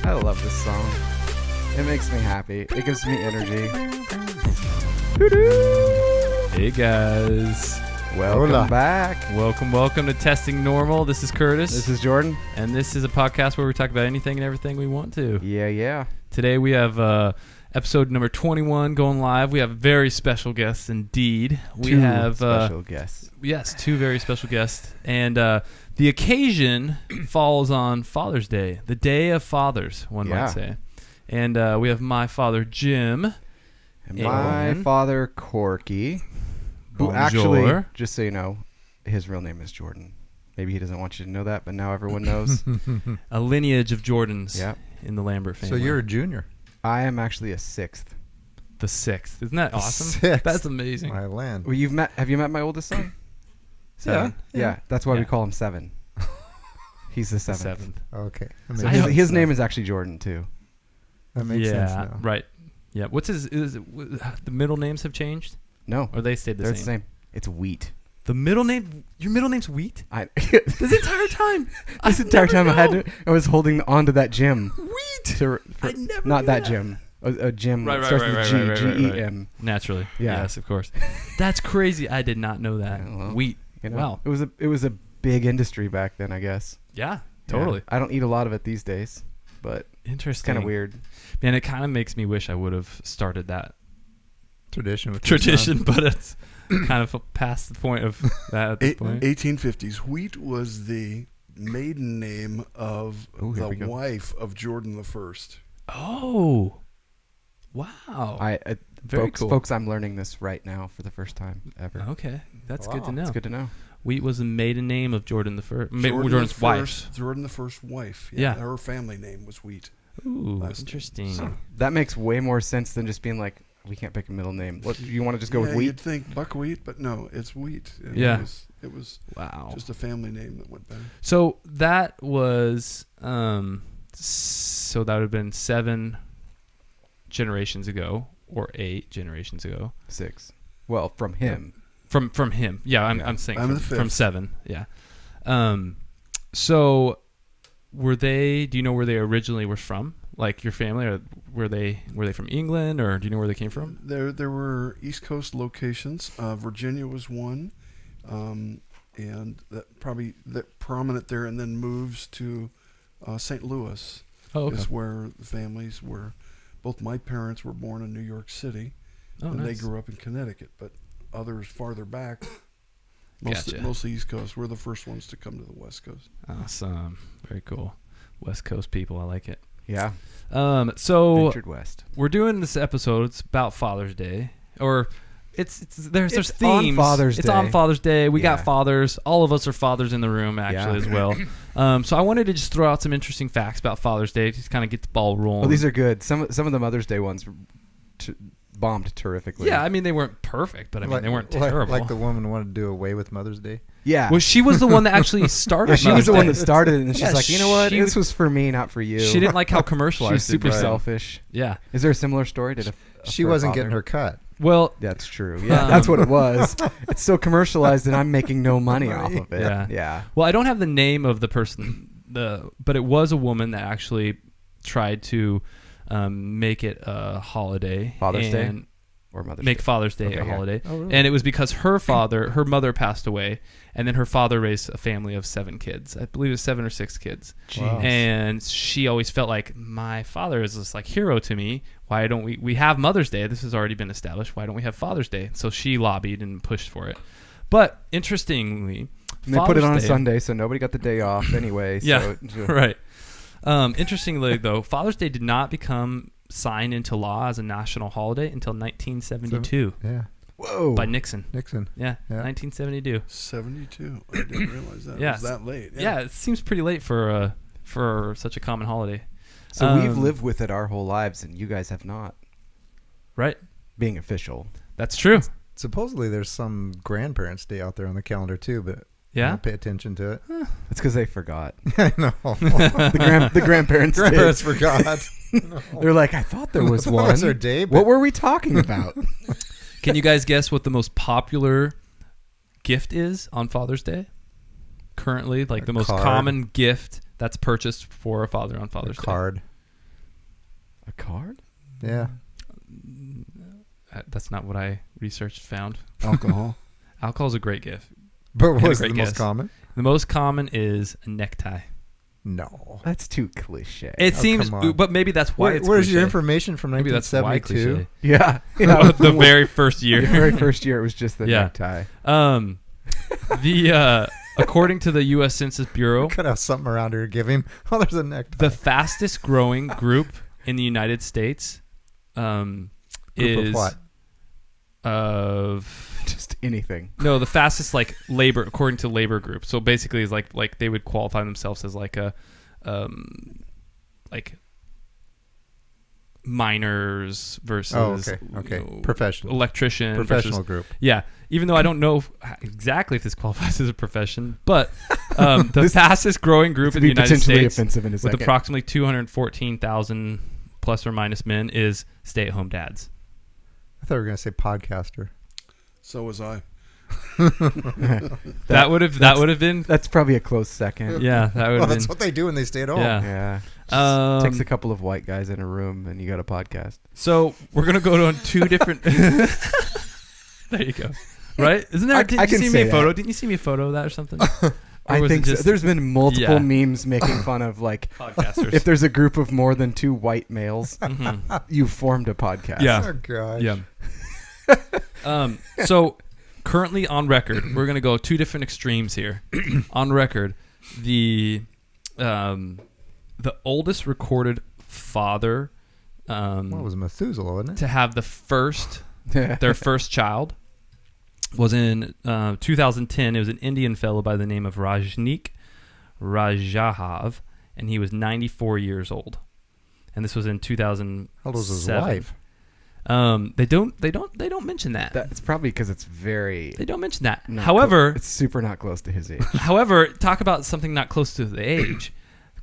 I love this song. It makes me happy. It gives me energy. Hey guys. Welcome back. Welcome to Testing Normal. This is Curtis. This is Jordan. And this is a podcast where we talk about anything and everything we want to. Yeah. Today we have episode number 21 going live. We have very special guests indeed. Two special guests. Yes, two very special guests. And the occasion falls on Father's Day, the Day of Fathers, one might say. And we have my father, Jim. And my father, Corky. Who actually, just so you know, his real name is Jordan. Maybe he doesn't want you to know that, but now everyone knows. A lineage of Jordans in the Lambert family. So you're a junior. I am actually a sixth. The sixth. Isn't that awesome? Sixth. That's amazing. My land. Well, have you met my oldest son? Seven. Yeah. That's why we call him Seven. He's the seventh. Okay. So his name is actually Jordan, too. That makes sense now. Right. Yeah. What's the middle names have changed? No. Or they stayed They're the the same. It's Wheat. The middle name? Your middle name's Wheat? This entire time. This entire time I was holding on to that Jim. Wheat. I never not that Jim. A Jim. Right. Starts with G. G-E-M. Naturally. Yeah. Yes, of course. That's crazy. I did not know that. Yeah, well, Wheat. You know, Wow. It was a big industry back then, I guess. Yeah, totally. Yeah. I don't eat a lot of it these days, but Interesting. It's kind of weird. Man, it kind of makes me wish I would have started that Tradition, but it's kind of past the point of that at this point. 1850s. Wheat was the maiden name of the wife of Jordan the First. Oh, wow! Folks, I'm learning this right now for the first time ever. Okay, that's good to know. It's good to know. Wheat was the maiden name of Jordan the First. Jordan's wife. Jordan the First wife. Yeah. Her family name was Wheat. Ooh, interesting. So that makes way more sense than just being like, we can't pick a middle name. What, you want to just go with Wheat? You'd think buckwheat, but no, it's Wheat. It was wow. Just a family name that went back. So that was so that would have been 7 generations ago or 8 generations ago. 6. Well, from him. From him. Yeah, I'm saying from 7. Yeah. So were they? Do you know where they originally were from? Like your family, or were they from England, or do you know where they came from? There were East Coast locations. Virginia was one, and that prominent there, and then moves to St. Louis. Oh, okay. Is where the families were. Both my parents were born in New York City, and nice. they grew up in Connecticut. But others farther back, Gotcha. mostly East Coast. We're the first ones to come to the West Coast. Awesome, very cool. West Coast people, I like it. Yeah. So Ventured West. We're doing this episode. It's about Father's Day, or there's themes. On Father's Day. It's on Father's Day. We got fathers. All of us are fathers in the room, actually, as well. So I wanted to just throw out some interesting facts about Father's Day, just kind of get the ball rolling. Well, these are good. Some of the Mother's Day ones bombed terrifically. Yeah, I mean, they weren't perfect, but I mean, they weren't terrible. Like the woman wanted to do away with Mother's Day. Yeah. Well, she was the one that actually started. She was the one that started it, and she's like, you know what? This was for me, not for you. She didn't like how commercialized. She was super selfish. Yeah. Is there a similar story? She wasn't getting her cut. Well, that's true. Yeah, that's what it was. It's so commercialized, and I'm making no money off of it. Yeah. Well, I don't have the name of the person, but it was a woman that actually tried to make it a holiday. Father's Day? Or Mother's make Day. Father's Day a holiday. Oh, really? And it was because her mother passed away, and then her father raised a family of 7 kids. I believe it was 7 or 6 kids. Wow. And she always felt like, my father is this like hero to me. Why don't we have Mother's Day? This has already been established. Why don't we have Father's Day? So she lobbied and pushed for it. But interestingly, and they put it on a Sunday, so nobody got the day off anyway. Yeah, right. Interestingly, though, Father's Day did not become signed into law as a national holiday until 1972. Whoa. By Nixon. Yeah. 1972. 72. I didn't realize that. Yeah. It was that late. Yeah, it seems pretty late for such a common holiday. So we've lived with it our whole lives, and you guys have not. Right. Being official. That's true. Supposedly there's some Grandparents' Day out there on the calendar too, but yeah, don't pay attention to it. It's because they forgot. I know. the grandparents forgot. No. They're like, I thought there was one. Was our day, what were we talking about? Can you guys guess what the most popular gift is on Father's Day? Currently, like the most common gift that's purchased for a father on Father's Day. Card. hard? Yeah. That's not what I researched found. Alcohol. Alcohol's a great gift. But Had a what's great the most guess. common? The most common is a necktie. No. That's too cliche. It seems, come on. but maybe that's why it's Where's cliche. your information from Maybe that's why 1972? cliche. yeah. The very first year. The very first year, it was just the Yeah. necktie. According to the U.S. Census Bureau, Could have something around here to give him. Oh, there's a necktie. the fastest growing group in the United States Group is of what? of Just anything. no, the fastest like labor according to labor group. So basically, is like they would qualify themselves as like a like miners versus Okay. you know, Professional. electrician Professional versus, group. yeah, even though I don't know exactly if this qualifies as a profession, but the fastest growing group To in the be United potentially States offensive in a with second. approximately 214,000 plus or minus men is stay-at-home dads. I thought we were going to say podcaster. So was I. That would have been That's probably a close second. yeah, that would Well, have that's been what they do when they stay at home. yeah. Yeah. Takes a couple of white guys in a room and you got a podcast. So we're gonna go to two different. There you go. Right? Isn't there? I Didn't you can see me say a photo? that. Didn't you see me a photo of that or something? I was it think so. just- There's been multiple Yeah. memes making fun of like Podcasters. if there's a group of more than 2 white males, Mhm. you've formed a podcast. Yeah. Oh, gosh. Yeah. So currently on record, we're gonna go two different extremes here. On record, the oldest recorded father Well, it was Methuselah, wasn't it? to have their first child was in 2010. It was an Indian fellow by the name of Rajneek Rajahav, and he was 94 years old. And this was in 2007. How old was his wife? They don't mention that. That's probably because it's very. They don't mention that. not However, it's super not close to his age. However, talk about something not close to the age.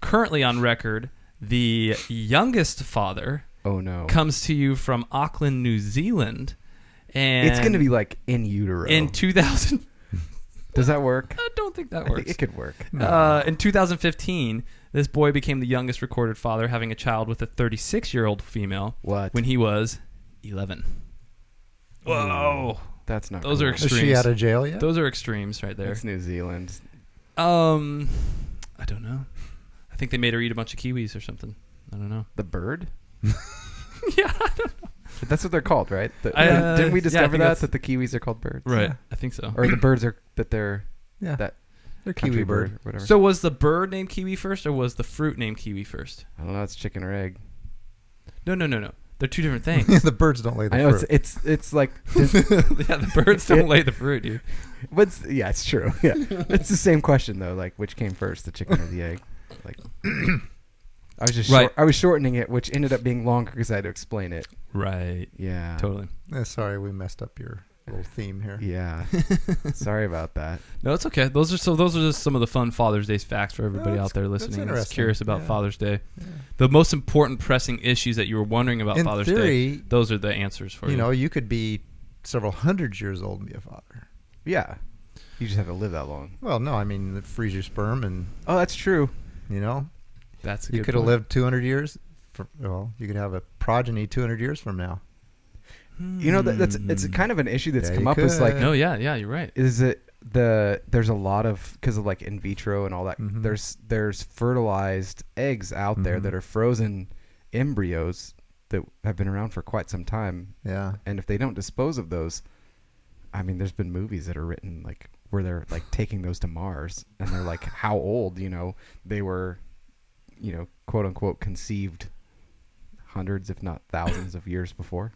Currently on record, the youngest father Oh no. comes to you from Auckland, New Zealand, and It's going to be like in utero. in 2000. Does that work? I don't think that I think works. it could work. In 2015, this boy became the youngest recorded father, having a child with a 36-year-old female What? when he was 11. Whoa, That's not. those cool. are Is extremes. she out of jail yet? Those are extremes right there. That's New Zealand. I don't know. I think they made her eat a bunch of kiwis or something. I don't know. The bird? Yeah. That's what they're called, right? Didn't we yeah, I discover think that that's- the kiwis are called birds? Right. Yeah. I think so. Or the birds are that they're Yeah. that They're country kiwi bird. or whatever. So was the bird named kiwi first, or was the fruit named kiwi first? I don't know. It's chicken or egg. No. They're two different things. The birds don't lay the I know fruit. it's like. Yeah, the birds don't lay the fruit, dude. What's yeah, it's true. Yeah, it's the same question though. Like, which came first, the chicken or the egg? Like, I was just Right. I was shortening it, which ended up being longer because I had to explain it. Right. Yeah, Totally. Sorry, we messed up your little theme here. Yeah, sorry about that. No, it's okay. Those are just some of the fun Father's Day facts for everybody that's- out there that's listening that's interesting. curious about Yeah. Father's Day. Yeah. The most important pressing issues that you were wondering about In Father's theory, Day, those are the answers for you. you know, you could be several hundred years old and be a father. Yeah, you just have to live that long. Well, no, I mean, it frees your sperm, and Oh, that's true. you know, That's a you good could have point. lived 200 years. Well, you could have a progeny 200 years from now. You know that's it's kind of an issue that's Yeah, come you up. Is like, could. No, yeah, you're right. is it there's a lot of because of like in vitro and all that. Mhm. There's fertilized eggs out there Mhm. that are frozen embryos that have been around for quite some time. Yeah. And if they don't dispose of those, I mean, there's been movies that are written like where they're like taking those to Mars and they're like how old, they were, quote unquote conceived hundreds if not thousands of years before.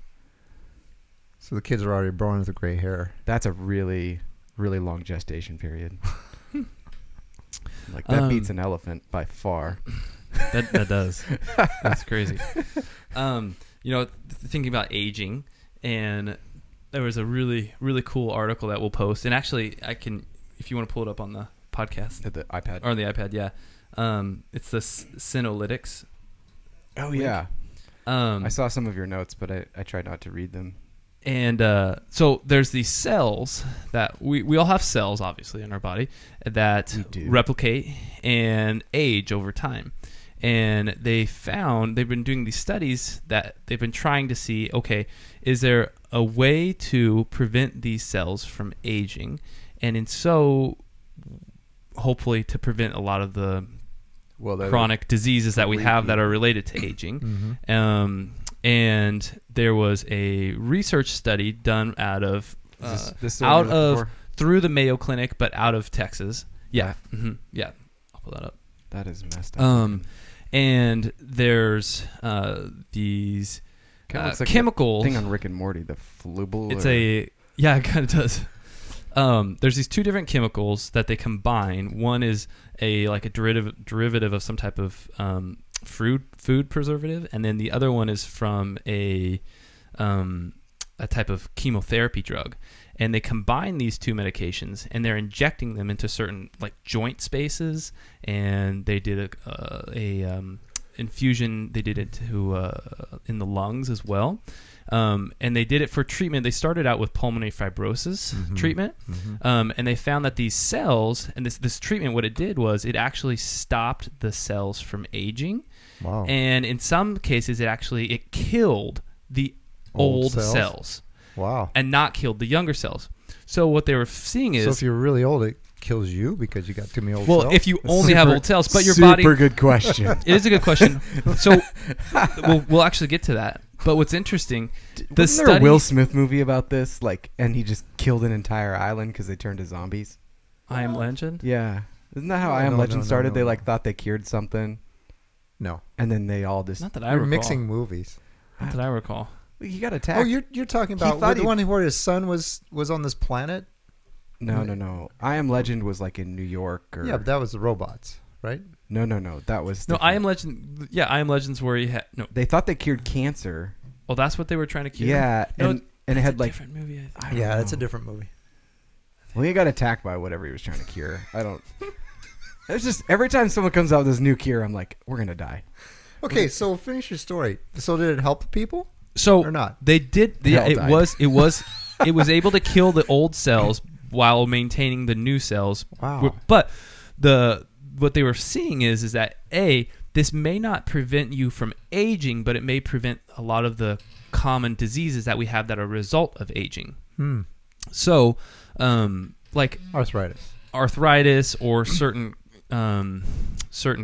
So the kids are already born with a gray hair. That's a really, really long gestation period. Like that beats an elephant by far. That does. That's crazy. Thinking about aging, and there was a really, really cool article that we'll post. And actually, I can, if you want to pull it up on the podcast The iPad. or on the iPad, yeah. It's the Sinolytics. Oh yeah. I I saw some of your notes, but I tried not to read them. And so there's these cells that we all have cells, obviously, in our body that We do. replicate and age over time. And they've been doing these studies that they've been trying to see, okay, is there a way to prevent these cells from aging? And hopefully to prevent a lot of the chronic diseases that we have that are related to aging. And there was a research study done out of through the Mayo Clinic, but out of Texas. Yeah. Yeah. I'll pull that up. That is messed up. And there's these like chemicals. Thing on Rick and Morty, the flubal. It kind of does. There's these two different chemicals that they combine. One is a derivative of some type of food preservative, and then the other one is from a type of chemotherapy drug. And they combine these two medications, and they're injecting them into certain like joint spaces. And they did a infusion. They did it to in the lungs as well. And they did it for treatment. They started out with pulmonary fibrosis treatment, and they found that these cells and this treatment, what it did was it actually stopped the cells from aging. Wow! And in some cases, it killed the old cells. Wow! And not killed the younger cells. So what they were seeing is, so if you're really old, it kills you because you got too many old well, cells? if you only have old cells, but your super body. Super good question. It is a good question. So we'll actually get to that. But what's interesting, Wasn't there a Will Smith movie about this? And he just killed an entire island because they turned to zombies. I Am Legend? Yeah. Isn't that how I Am Legend started? They thought they cured something. No. And then they all just... Not that I You're recall. mixing movies. Not that I recall. You got attacked. Oh, you're talking about the one where his son was on this planet? No. I Am Legend was like in New York. Yeah, but that was the robots, right? No. That was different. No, I Am Legend. Yeah, I Am Legend's where he had no. They thought they cured cancer. Oh, that's what they were trying to cure. Yeah, and it had like different movie. Yeah, that's a different movie. Well, he got attacked by whatever he was trying to cure. I don't. It's just every time someone comes out with this new cure, I'm like, we're gonna die. Okay, so finish your story. So did it help the people? So or not? They did. They all died. It was able to kill the old cells while maintaining the new cells. Wow. But what they were seeing is that this may not prevent you from aging, but it may prevent a lot of the common diseases that we have that are a result of aging. So, like arthritis or certain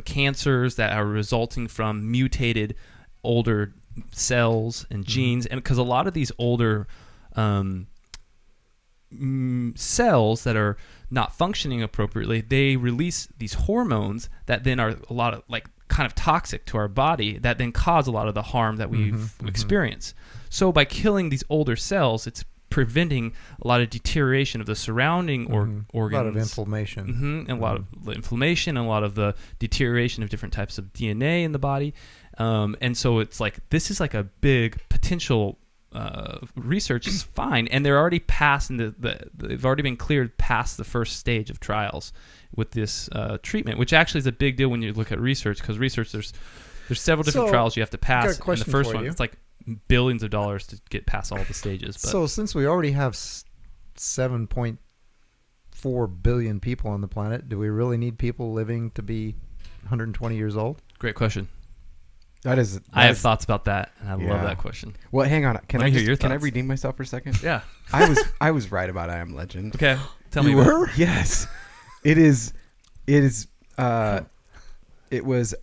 cancers that are resulting from mutated older cells and genes, and because a lot of these older cells that are not functioning appropriately, they release these hormones that then are a lot of like kind of toxic to our body that then cause a lot of the harm that we've experienced. So by killing these older cells, it's preventing a lot of deterioration of the surrounding organs. A lot of inflammation. And a lot of inflammation and a lot of the deterioration of different types of DNA in the body. And so it's like, this is like a big potential research is fine, and they're already past they've already been cleared past the first stage of trials with this treatment, which actually is a big deal when you look at research, because research there's several different trials you have to pass. Got a question and the first for one you. it's like billions of dollars to get past all the stages. But. So since we already have 7.4 billion people on the planet, do we really need people living to be 120 years old? Great question. I have thoughts about that, and I love that question. Well, hang on. Can I hear your Can I thoughts? redeem myself for a second? Yeah. I was right about I Am Legend. Okay. Tell You me. were? Yes. It was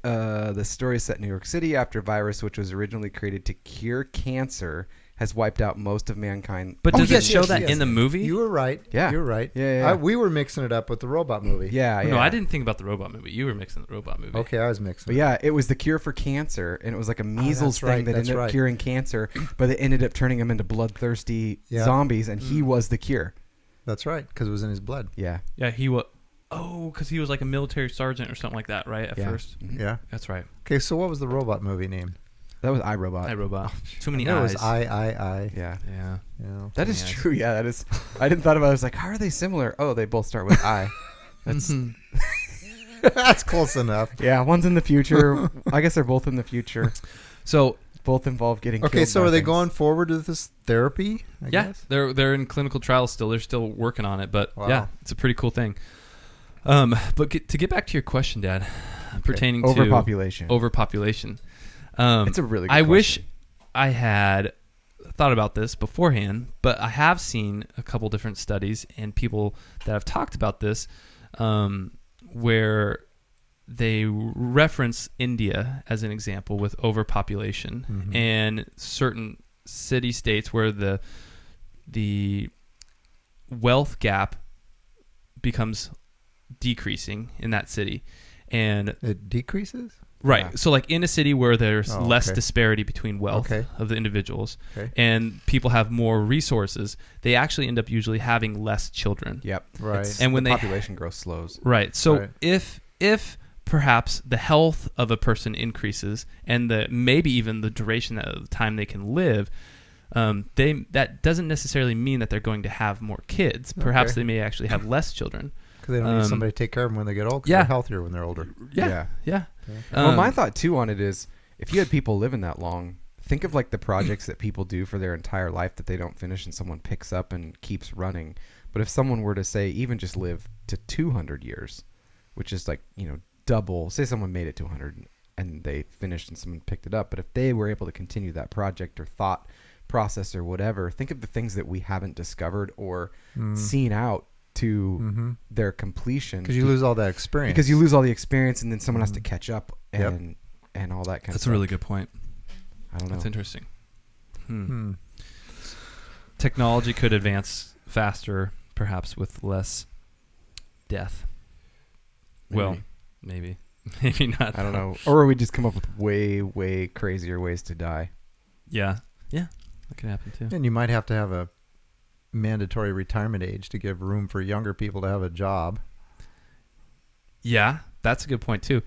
the story set in New York City after a virus which was originally created to cure cancer has wiped out most of mankind. But does it show that in the movie? You were right. Yeah. You're right. Yeah. We were mixing it up with the robot movie. Yeah. No, I didn't think about the robot movie. You were mixing the robot movie. Okay, I was mixing But yeah, it was the cure for cancer, and it was like a measles thing that ended up curing cancer, but it ended up turning him into bloodthirsty zombies, and he was the cure. That's right, because it was in his blood. Yeah. Yeah, he was. Oh, because he was like a military sergeant or something like that, right? At first. Yeah. That's right. Okay, so what was the robot movie name? That was iRobot. iRobot. Too many It eyes. was I. Yeah. Yeah. That is true. Yeah, that is. I didn't thought about it. I was like, how are they similar? Oh, they both start with I. That's That's close enough. yeah. One's in the future. I guess they're both in the future. So Both involve getting. Okay, killed so by are they things. going forward with this therapy? I guess? they're in clinical trials still. They're still working on it, but Wow. yeah, it's a pretty cool thing. But to get back to your question, Dad, pertaining to overpopulation. overpopulation. It's a really good I question. wish I had thought about this beforehand, but I have seen a couple different studies and people that have talked about this where they reference India as an example with overpopulation and certain city states where the wealth gap becomes decreasing in that city. And It decreases? right. Yeah. So like in a city where there's Oh, less okay. disparity between wealth Okay. of the individuals Okay. and people have more resources, they actually end up usually having less children. Yep. Right. It's- And when the they- population growth slows. Right. So Right. if perhaps the health of a person increases and maybe even the duration of the time they can live, that doesn't necessarily mean that they're going to have more kids. Perhaps Okay. they may actually have less children. Because they don't need somebody to take care of them when they get old. 'Cause yeah. they're healthier when they're older. Yeah. Well, my thought too on it is, if you had people living that long, think of like the projects that people do for their entire life that they don't finish and someone picks up and keeps running. But if someone were to say even just live to 200 years, which is like, double, say someone made it to 100 and they finished and someone picked it up. But if they were able to continue that project or thought process or whatever, think of the things that we haven't discovered or seen out to their completion. Because you lose all that experience. Because you lose all the experience and then someone has to catch up and all that kind of That's stuff. a really good point. I don't know. That's interesting. Technology could advance faster, perhaps with less death. Well, maybe not. I don't know. Or we just come up with way, way crazier ways to die. Yeah, that could happen too. And you might have to have a mandatory retirement age to give room for younger people to have a job. Yeah, that's a good point too.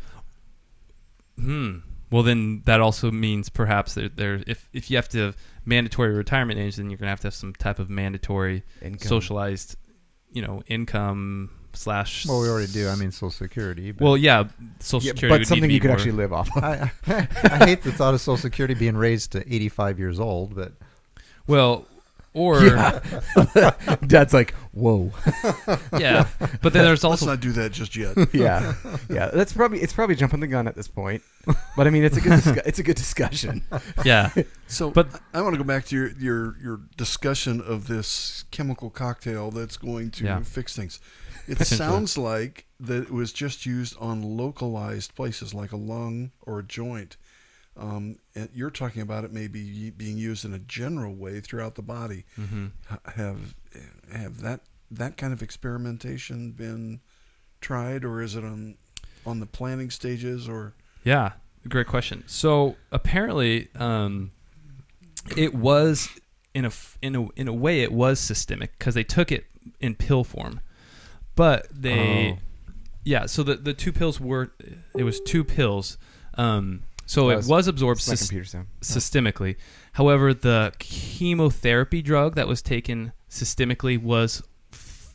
Well, then that also means perhaps if you have to have mandatory retirement age, then you're going to have some type of mandatory Income. socialized, income / Well, we already do. I mean, Social Security. But Well, yeah, Social Security but would something need to you be could more- actually live off of. I hate the thought of Social Security being raised to 85 years old, but Well, or Dad's like, whoa. yeah, but then there's Let's also not do that just yet. Yeah. It's probably jumping the gun at this point. But I mean, it's a good it's a good discussion. yeah. So, But- I want to go back to your discussion of this chemical cocktail that's going to Yeah. fix things. It Potentially. sounds like that it was just used on localized places like a lung or a joint. And you're talking about it maybe being used in a general way throughout the body. Have that kind of experimentation been tried, or is it on the planning stages, or? Yeah, great question. So apparently, it was in a way it was systemic because they took it in pill form, but they, So the two pills it was two pills. So it was absorbed It's my computer sound. systemically. However, the chemotherapy drug that was taken systemically was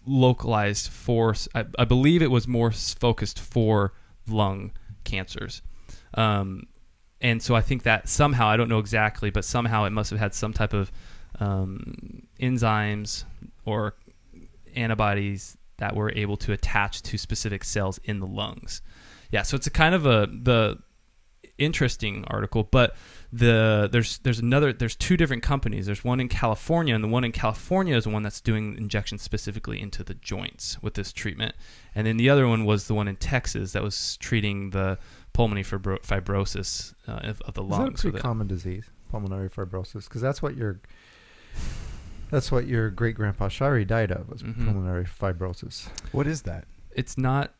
localized for, I believe it was more focused for lung cancers. And so I think that somehow, I don't know exactly, but somehow it must have had some type of enzymes or antibodies that were able to attach to specific cells in the lungs. Yeah, so it's a kind of the interesting article, but there's two different companies. There's one in California, and the one in California is the one that's doing injections specifically into the joints with this treatment, and then the other one was the one in Texas that was treating the pulmonary fibrosis of the lungs. Is that a with pretty it. common disease, pulmonary fibrosis? Because that's what your great grandpa Shari died of, was pulmonary fibrosis. What is that? It's not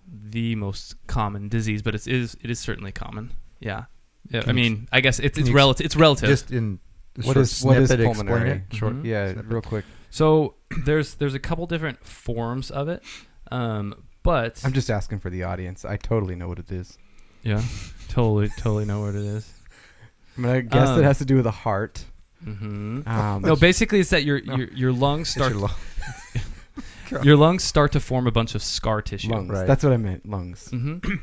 the most common disease, but it is certainly common. Yeah. I mean, I guess it's relative. It's relative. Just in a What short is snippet, pulmonary? explain it. Short. Yeah, snippet. real quick. So there's a couple different forms of it, but I'm just asking for the audience. I totally know what it is. yeah, totally know what it is. I'm gonna guess it has to do with the heart. No, basically it's that your lungs It's start your lung. your lungs start to form a bunch of scar tissue. lungs. Right. That's what I meant. Lungs.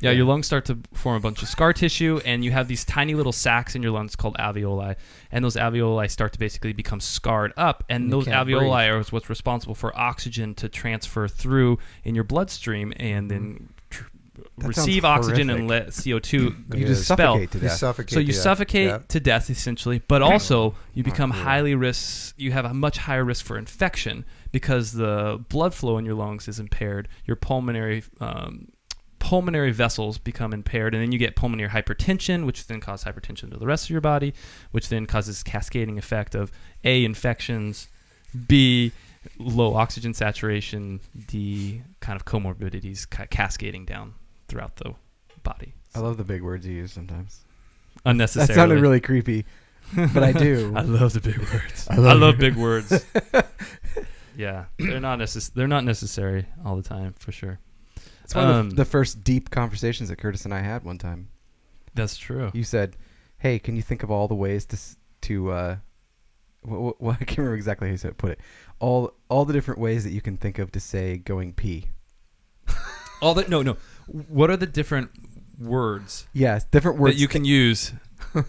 Yeah, your lungs start to form a bunch of scar tissue, and you have these tiny little sacs in your lungs called alveoli, and those alveoli start to basically become scarred up, and You those can't alveoli are what's responsible for oxygen to transfer through in your bloodstream and then sounds receive oxygen and horrific. let CO2 You just expel. suffocate to You death. suffocate. So you to death. suffocate Yeah. to death essentially, but also you become cool. highly risk. You have a much higher risk for infection because the blood flow in your lungs is impaired. Your pulmonary vessels become impaired, and then you get pulmonary hypertension, which then causes hypertension to the rest of your body, which then causes cascading effect of A, infections, B, low oxygen saturation, D, kind of comorbidities cascading down throughout the body. I love the big words you use sometimes. Unnecessarily. That sounded really creepy, but I do. I love the big words. I love love big words. Yeah, they're not necessary all the time, for sure. It's one of the first deep conversations that Curtis and I had one time. That's true. You said, "Hey, can you think of all the ways to I can't remember exactly how you said put it. All the different ways that you can think of to say going pee." No. What are the different words Yes, different words that you can use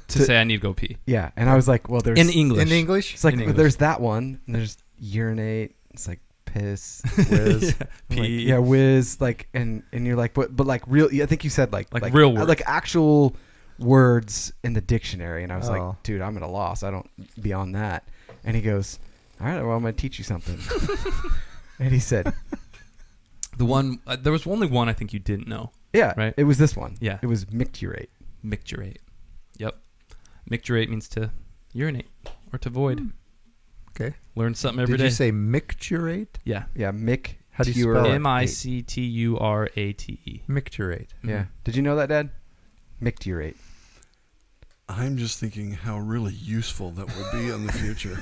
to say I need to go pee? Yeah, and I was like, "Well, there's In English. In English? It's like in English. there's that one. And there's urinate. It's like piss, whiz, Yeah, I'm like, pee. yeah, whiz. Like and you're like, but like real. I think you said like real words. like actual words in the dictionary. And I was Oh. like, dude, I'm at a loss. I don't beyond that. And he goes, all right, well, I'm gonna teach you something. And he said, The one there was only one I think you didn't know. yeah, Right. it was this one. Yeah. It was micturate. Micturate. Yep. Micturate means to urinate or to void. Okay. Learn something every Did day. you say micturate? Yeah. Yeah, mic. How do you spell it? Micturate. Micturate. Yeah. Did you know that, Dad? Micturate. I'm just thinking how really useful that will be in the future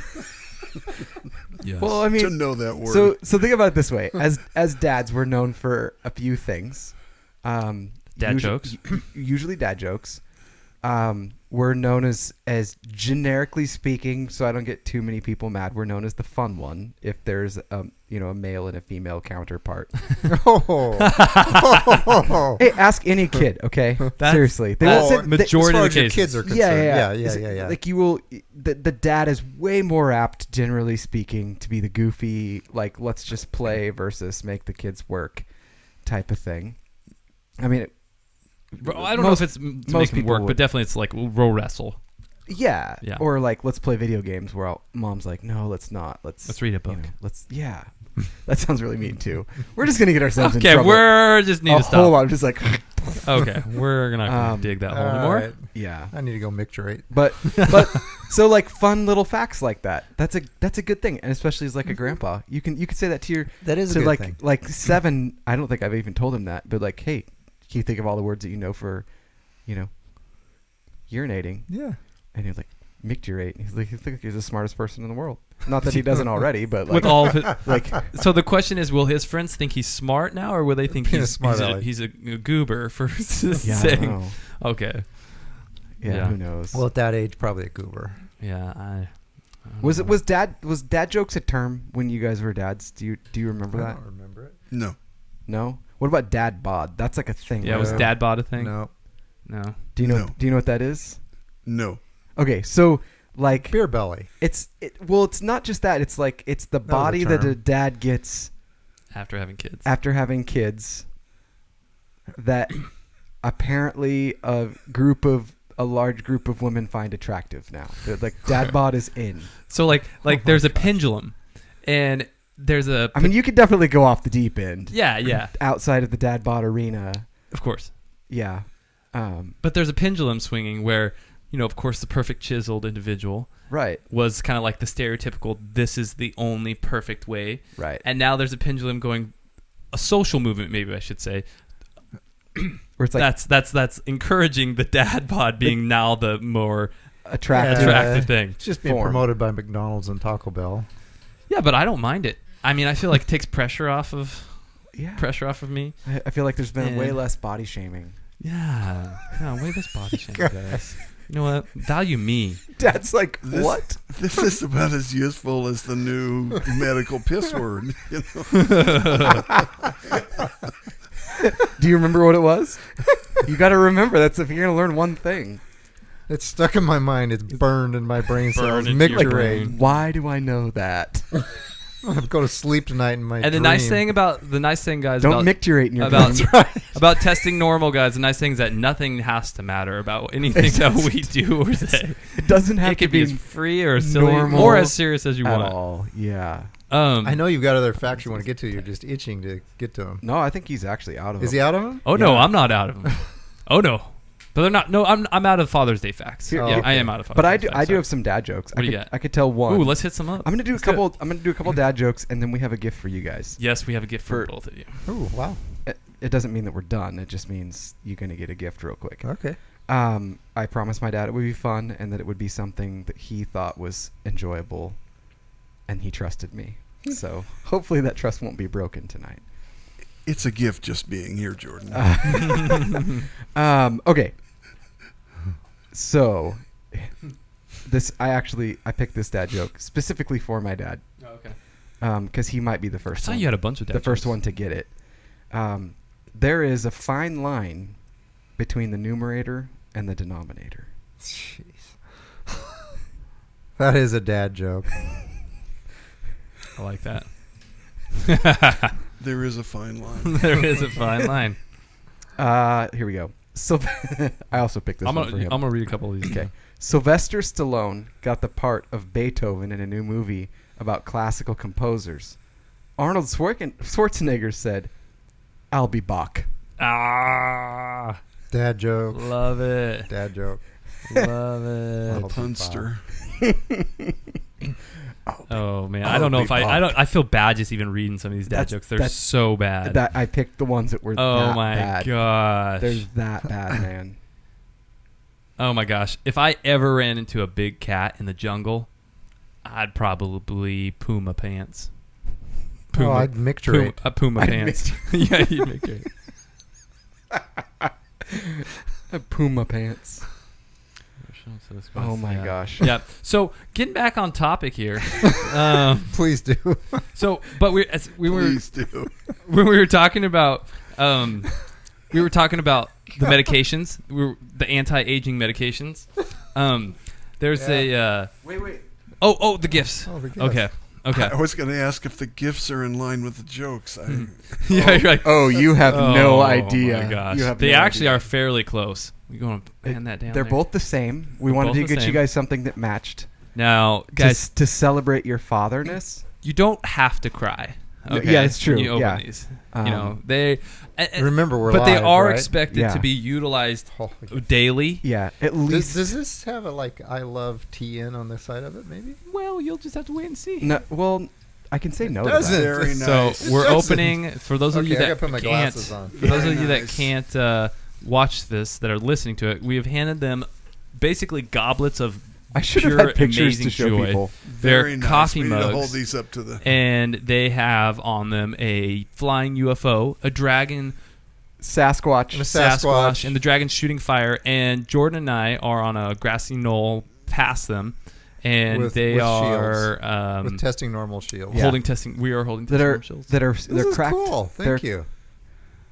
Yes. Well, I to mean, know that word. so think about it this way: as dads, we're known for a few things. Jokes. Usually dad jokes. We're known as generically speaking, so I don't get too many people mad. We're known as the fun one if there's a male and a female counterpart. Oh. Hey, ask any kid, okay? Seriously, they won't say- majority as far of as the your cases. kids are concerned. Yeah. Like you will, the dad is way more apt, generally speaking, to be the goofy, like let's just play versus make the kids work, type of thing. I mean, Bro, I don't know if it's to most make them people work, would. but definitely it's like row wrestle. yeah, Yeah. or like let's play video games. Where mom's like, no, let's not. Let's read a book. Yeah, that sounds really mean too. We're just gonna get ourselves in Okay, trouble. we're just need to stop. Hold on, I'm just like, Okay, we're not going to dig that hole anymore. All right. yeah. I need to go micturate. But so like fun little facts like that. That's a good thing, and especially as like a grandpa, you can say that to your That is a to good like thing. like 7. I don't think I've even told him that, but like, hey, can you think of all the words that you know for, urinating? Yeah. And he's like, micturate. He's like, he thinks he's the smartest person in the world. Not that he doesn't already, but like, With all of it, like, so the question is, will his friends think he's smart now, or will they think Being a he's smart aleck. he's a goober for yeah, I don't saying? know. Okay, Yeah, Yeah. who knows? Well, at that age, probably a goober. yeah, I don't was know. dad jokes a term when you guys were dads? Do you remember I that? don't remember it. No. No. What about dad bod? That's like a thing. Yeah, right? was dad bod a thing? No. No. Do you know? No. Do you know what that is? No. Okay, so like Beer belly. it's not just that. It's like it's the was a body that term. a dad gets After having kids. after having kids. That apparently a large group of women find attractive now. They're like dad bod is in. So like there's a pendulum, and there's a I mean, you could definitely go off the deep end. yeah, Outside of the dad bod arena. of course. Yeah. But there's a pendulum swinging where, of course, the perfect chiseled individual Right. was kind of like the stereotypical, this is the only perfect way. Right. And now there's a pendulum going, a social movement, maybe I should say. Where it's like That's encouraging the dad bod being now the more attractive. attractive thing. It's just being Form. promoted by McDonald's and Taco Bell. Yeah, but I don't mind it. I mean, I feel like it takes pressure off of Yeah. me. I feel like there's been way Yeah. less body shaming. Yeah. No, way this body shaming, guys. You know what? Value me. Dad's like, This- what? This is about as useful as the new medical piss word. Do you remember what it was? You got to remember. That's if you're going to learn one thing. It's stuck in my mind. It's burned in my brain cells. Burned into your Micturate. brain. Why do I know that? I'm gonna go to sleep tonight in my And the nice thing, guys, Don't micturate in your about dreams. about testing normal, guys. The nice thing is that nothing has to matter about anything that we do or say. It doesn't have It to could be be as free or as silly normal or as serious as you at want. all. Yeah. I know you've got other facts you want to get to. You're just itching to get to them. No, I think he's actually out of Is it. he out of them? Oh no, Yeah. I'm not out of them. Oh no, but they're not. No, I'm out of Father's Day facts. Here- Yeah, okay. I am out of Father's But Day I do. facts, I do sorry. have some dad jokes. What do you got? I could tell one. Ooh, let's hit some up. I'm gonna do a Let's do couple. I'm gonna do a couple dad jokes, and then we have a gift for you guys. Yes, we have a gift for For- both of you. Oh, wow. It doesn't mean that we're done. It just means you're gonna get a gift real quick. Okay. I promised my dad it would be fun and that it would be something that he thought was enjoyable, and he trusted me. So hopefully that trust won't be broken tonight. It's a gift just being here, Jordan. Okay. So I picked this dad joke specifically for my dad Oh, okay. because he might be the I first saw one. you had a bunch of The dad first jokes. one to get it. There is a fine line between the numerator and the denominator. Jeez. That is a dad joke. I like that. There is a fine line. There is a fine line. Here we go. So I also picked this I'm one for him. gonna read a couple of these. Okay. Sylvester Stallone got the part of Beethoven in a new movie about classical composers. Arnold Schwarzenegger said, "I'll be Bach." Ah, Dad joke. love it. Dad joke. Love A it. punster. Oh man, I'll I don't know be if I feel bad just even reading some of these dad jokes. They're that's- so bad. That I picked the ones that were Oh that my bad. gosh. They're that bad, man. Oh my gosh. If I ever ran into a big cat in the jungle, I'd probably poo my pants. Oh, I'd micturate. Puma I'd pants. Yeah, you'd make it. Puma pants. Oh my Yeah. gosh. Yeah. So getting back on topic here. Please do. So, but Please do. when we were talking about the medications, the anti-aging medications. There's a Wait. oh the gifts. Oh, the gifts. Okay. I was going to ask if the gifts are in line with the jokes. Yeah, you're like, Oh, you have no idea. Oh my gosh. You have They no actually idea. are fairly close. We going to pan that down. They're there? both the same. We They're wanted both to the get you same. guys something that matched. Now, guys, to celebrate your fatherness. you don't have to cry. No, Okay? yeah, it's true. When you open Yeah. these. Um, You know, they Remember, we're but they live, are right? expected Yeah. to be utilized Oh, daily. Yeah, at least. does this have a I love TN on the side of it? Maybe. Well, you'll just have to wait and see. No, well, I can say no. doesn't. To that. Very So nice. we're Doesn't. opening for those of Okay, you I that gotta put my can't. glasses on. For those Very of you that nice. can't watch this, that are listening to it, we have handed them basically goblets of I should have pure, had pictures amazing to show joy. people. They're Very nice. coffee We need to hold mugs, these up to the. and they have on them a flying UFO, a dragon, Sasquatch. And a Sasquatch. and the dragon's shooting fire. And Jordan and I are on a grassy knoll past them, and With they shields. are With testing normal shield. Yeah. holding testing. We are holding that testing are shields. that are This they're is cracked. cool. Thank you.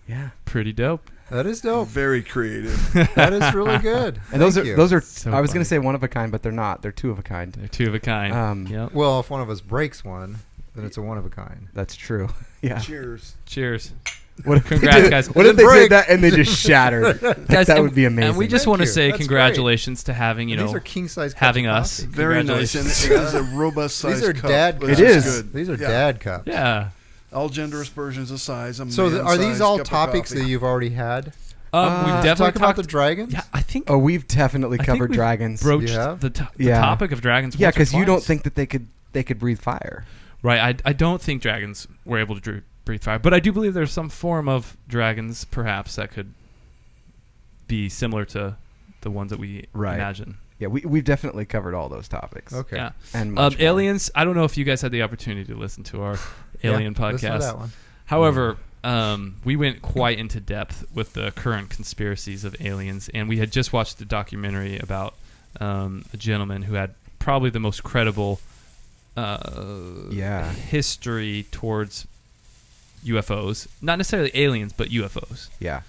Yeah, Pretty dope. That is dope. Very creative. That is really good. and those Thank are you. those are. So I was gonna funny. say one of a kind, but they're not. They're two of a kind. They're two of a kind. Yep. Well, if one of us breaks one, then it's a one of a kind. That's true. Yeah. Cheers. Cheers. What if they Congrats, did- guys. What if It they didn't did that and they just shattered? Guys, that and- would be amazing. And we just Thank want to you. say That's congratulations to having, These are king size. having us. Very nice. And it is a robust size These are cup, dad. which Cups. It is. Good. These are Yeah. dad cups. Yeah. All gender aspersions of size. A So are these man-sized all cup of topics coffee. that you've already had? We've Uh, definitely Talk about talked the dragons. Yeah, I think Oh, we've definitely I think covered we've dragons. broached You have? the Yeah. topic of dragons. Yeah, because because you don't think that they could breathe fire. right. I don't think dragons were able to breathe fire, but I do believe there's some form of dragons, perhaps, that could be similar to the ones that we Right. imagine. Yeah, we've definitely covered all those topics. Okay. Yeah. And much more. Aliens. I don't know if you guys had the opportunity to listen to our alien Yeah, listen to podcast. that one. However, we went quite into depth with the current conspiracies of aliens, and we had just watched a documentary about a gentleman who had probably the most credible Yeah. history towards UFOs. Not necessarily aliens, but UFOs. Yeah.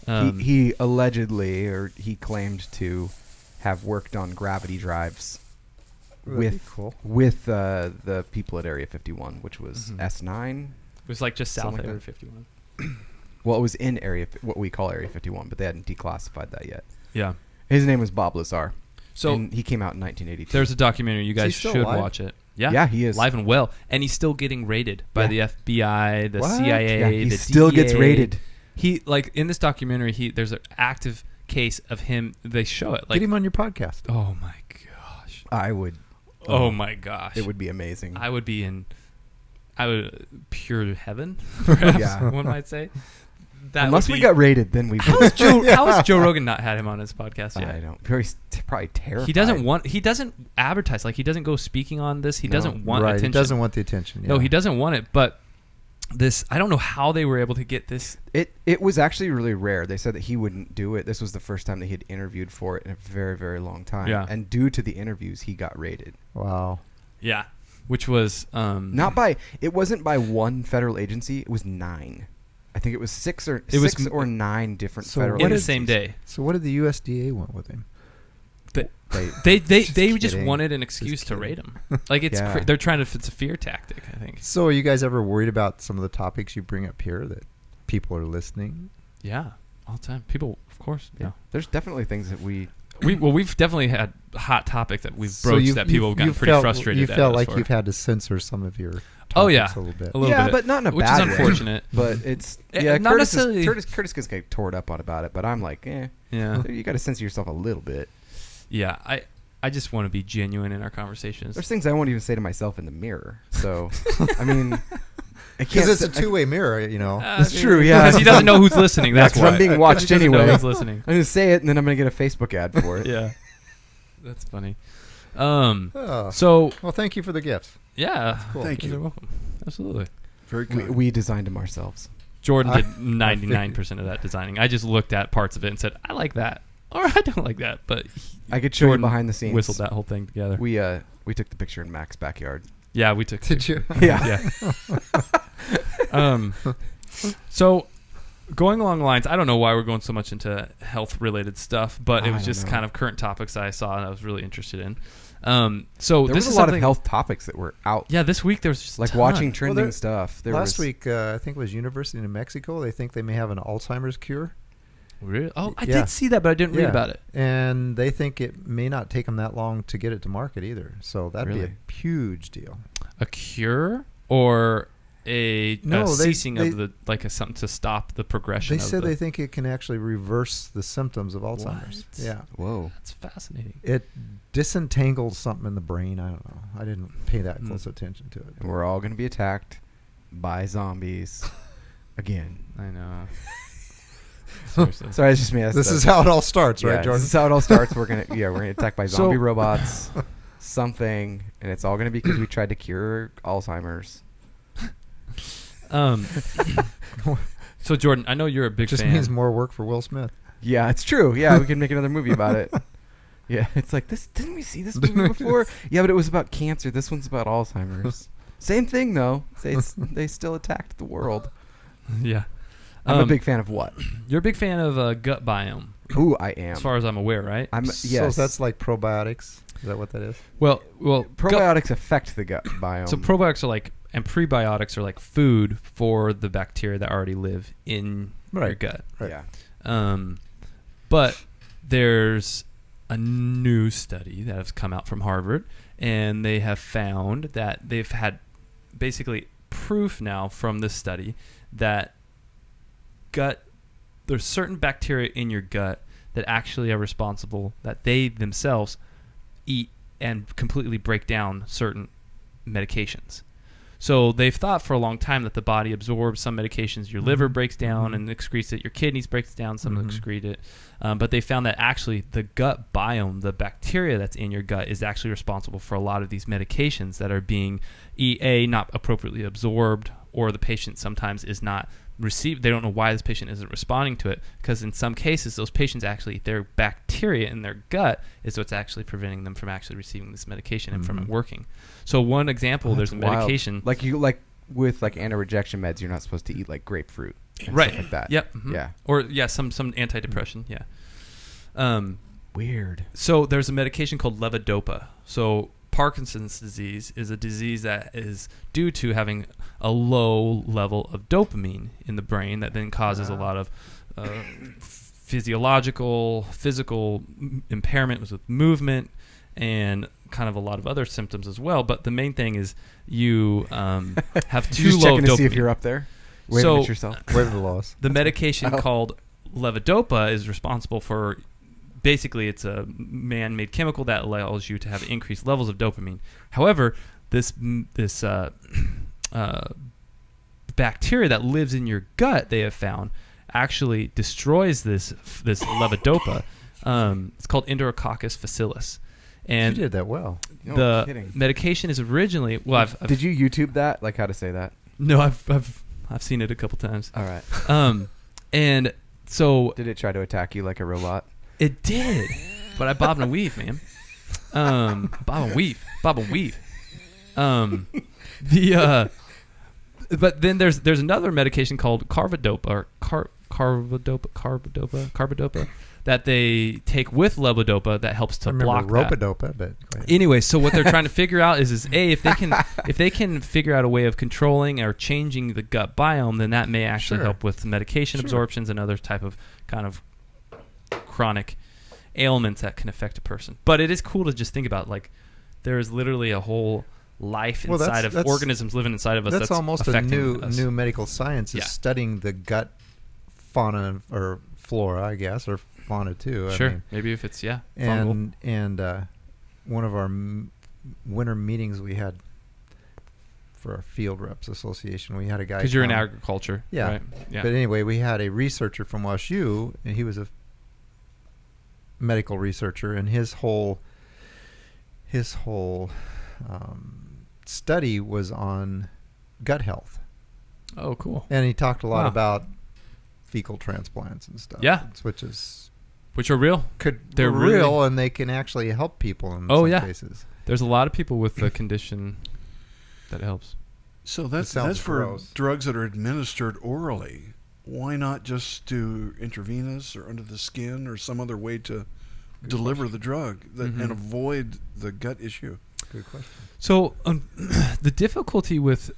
Um, He allegedly, or he claimed to have worked on gravity drives with cool. with the people at Area 51, which was Mhm. S9. It was like just south Something of like Area that. 51. Well, it was in what we call Area 51, but they hadn't declassified that yet. Yeah. His name was Bob Lazar. So and he came out in 1982. there's a documentary. You Is he guys still should alive? watch it. Yeah. Yeah, he is. Live and well. And he's still getting rated by Yeah. the FBI, the What? CIA, Yeah, he the still gets DEA. rated. He, like, in this documentary, there's an active case of him. They show it. Like, Get him on your podcast. oh, my gosh. I would. Oh, my gosh. It would be amazing. I would be in pure heaven, perhaps Yeah. one might say. That Unless would we be- got rated, then we. How has Joe Rogan not had him on his podcast yet? I don't. Probably terrified. He doesn't advertise, like, he doesn't go speaking on this. He No. doesn't want Right, attention. he doesn't want the attention. No, yeah. he doesn't want it. But this, I don't know how they were able to get this. It was actually really rare. They said that he wouldn't do it. This was the first time that he had interviewed for it in a very, very long time. Yeah. And due to the interviews, he got rated. Wow. Yeah. Which was It wasn't by one federal agency. It was 9. I think it was 6 or It was 6 or 9 different So federal in the agencies. same day. So what did the USDA want with him? They, They just kidding. wanted an excuse to kidding. rate him. Like, it's Yeah. they're trying to. It's a fear tactic, I think. So are you guys ever worried about some of the topics you bring up here that people are listening? Yeah, all the time. People, of course. yeah. There's definitely things that We've definitely had a hot topic that we've So broached you've- that people have gotten you've pretty felt- frustrated. You at felt us like for. you've had to censor some of your topics Oh, yeah. a little bit. A little yeah, bit. but not in a Which bad is way. unfortunate. But it's Not necessarily- Curtis gets like tore up about it, but I'm like, Yeah, you got to censor yourself a little bit. yeah. I just want to be genuine in our conversations. There's things I won't even say to myself in the mirror. So, I mean, Because it's a two-way mirror, you know. That's true, yeah. Because he doesn't know who's listening. That's 'cause why I'm being watched He doesn't know anyway. who's listening. I'm gonna say it, and then I'm gonna get a Facebook ad for it. Yeah, that's funny. Oh. So Well, thank you for the gifts. yeah, cool. Thank you. You're welcome. Absolutely. Very We, good. we designed them ourselves. Jordan I- did 99% of that designing. I just looked at parts of it and said, I like that, or I don't like that. But I could show you Jordan behind the scenes. whistled that whole thing together. We took the picture in Mac's backyard. Yeah, we took. Did you? Yeah. Yeah. So going along the lines, I don't know why we're going so much into health related stuff, but it I was don't just know. kind of current topics I saw and I was really interested in. There So this was is a lot of something- health topics that were out. Yeah, this week there was just a Like ton. watching trending there- stuff. There Last was, week, I think it was University of New Mexico. They think they may have an Alzheimer's cure. Really? Oh, I Yeah. did see that, but I didn't read Yeah. about it. And they think it may not take them that long to get it to market either. So that'd be Really? a huge deal. A cure or a No, they- ceasing they- of the something to stop the progression. They of said the, they think it can actually reverse the symptoms of Alzheimer's. What? Yeah. Whoa. That's fascinating. It disentangles something in the brain. I don't know. I didn't pay that Hmm. close attention to it. And we're all gonna be attacked by zombies again. I know. Seriously. Sorry, it's just me. This is how it all starts, yeah, right, Jordan? This is how it all starts. We're gonna get attacked by So- zombie robots, something, and it's all gonna be because we tried to cure Alzheimer's. So Jordan, I know you're a big Just fan. means more work for Will Smith. Yeah, it's true. Yeah, we can make another movie about it. Yeah, it's like this. Didn't we see this movie before? Yeah, but it was about cancer. This one's about Alzheimer's. Same thing though. They still attacked the world. Yeah. I'm a big fan of what? You're a big fan of gut biome, Ooh, I am. as far as I'm aware, right? I'm So yes. that's like probiotics. Is that what that is? Well, Probiotics affect the gut biome. So probiotics are like, and prebiotics are like food for the bacteria that already live in your Right. gut. Right. Yeah. But there's a new study that has come out from Harvard, and they have found that they've had basically proof now from this study that there's certain bacteria in your gut that actually are responsible, that they themselves eat and completely break down certain medications. So they've thought for a long time that the body absorbs some medications, your liver breaks down and excretes it, your kidneys breaks down, some excrete it. But they found that actually the gut biome, the bacteria that's in your gut, is actually responsible for a lot of these medications that are being not appropriately absorbed, or the patient sometimes is not received. They don't know why this patient isn't responding to it, because in some cases those patients actually, their bacteria in their gut is what's actually preventing them from actually receiving this medication and from it working. So one example, there's a That's wild. medication like with like anti-rejection meds, you're not supposed to eat like grapefruit, and right stuff like that. Yep. Mhm. Yeah. Or some antidepressant. Yeah. Weird. So there's a medication called levodopa. So Parkinson's disease is a disease that is due to having a low level of dopamine in the brain that then causes a lot of physical impairment with movement and kind of a lot of other symptoms as well. But the main thing is you have too just low checking dopamine. to see if you're up there. Waving at yourself. Wave the loss. The medication called levodopa is responsible for, basically it's a man-made chemical that allows you to have increased levels of dopamine. However, this bacteria that lives in your gut, they have found, actually destroys this levodopa. It's called Enterococcus facilis. And You did that well. No the kidding. medication is originally I've Did you YouTube that? Like how to say that? no I've seen it a couple times. All right. And so Did it try to attack you like a robot? it did, but I bob and weave, man. Bob and weave. But then there's another medication called carbidopa or carbidopa that they take with levodopa that helps to I block remember that. Ropadopa, but go ahead. Anyway, so what they're trying to figure out is if they can figure out a way of controlling or changing the gut biome, then that may actually Sure. help with medication absorptions and other type of kind of chronic ailments that can affect a person. But it is cool to just think about, like, there is literally a whole life Well, inside of that's- organisms living inside of us. That's almost a affecting us. new medical science is Yeah. studying the gut fauna or flora, I guess, or fauna too. I Sure, mean, maybe if it's fungal. and one of our winter meetings we had for our field reps association, we had a guy Because you're in come. agriculture, Yeah. right? Yeah. But anyway, we had a researcher from WashU, and he was a medical researcher, and his whole study was on gut health, Oh, cool. and he talked a lot Wow. about fecal transplants and stuff. Yeah. which is Which are real. they're really- real, and they can actually help people in Oh, some yeah. cases. There's a lot of people with the condition that helps. So sounds that's for gross. drugs that are administered orally. Why not just do intravenous or under the skin or some other way to deliver the drug and avoid the gut issue? Good question. So the difficulty with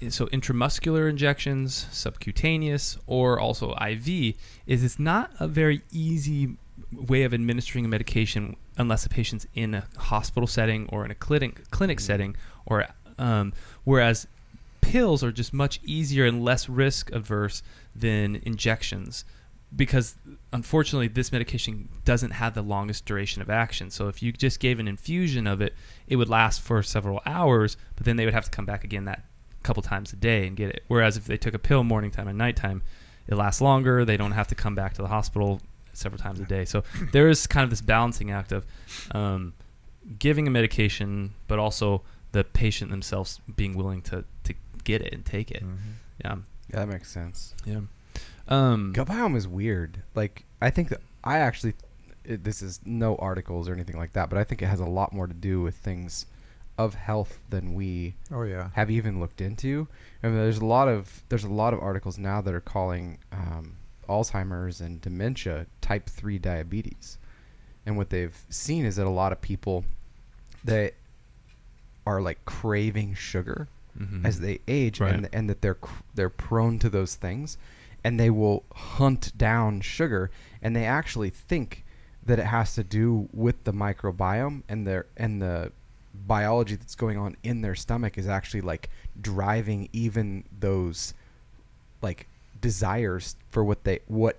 intramuscular injections, subcutaneous, or also IV is it's not a very easy way of administering a medication unless the patient's in a hospital setting or in a clinic setting, or whereas pills are just much easier and less risk averse than injections, because unfortunately this medication doesn't have the longest duration of action. So if you just gave an infusion of it, it would last for several hours, but then they would have to come back again that couple times a day and get it. Whereas if they took a pill morning time and nighttime, it lasts longer. They don't have to come back to the hospital several times a day. So there is kind of this balancing act of giving a medication, but also the patient themselves being willing to get it and take it. Mm-hmm. Yeah, that makes sense. Yeah. Gut biome is weird. Like, I think that this is no articles or anything like that, but I think it has a lot more to do with things of health than we Oh yeah. have even looked into. I mean, there's a lot of articles now that are calling Alzheimer's and dementia type 3 diabetes. And what they've seen is that a lot of people that are like craving sugar as they age, Right. and that they're prone to those things, and they will hunt down sugar, and they actually think that it has to do with the microbiome and the biology that's going on in their stomach is actually like driving even those like desires for what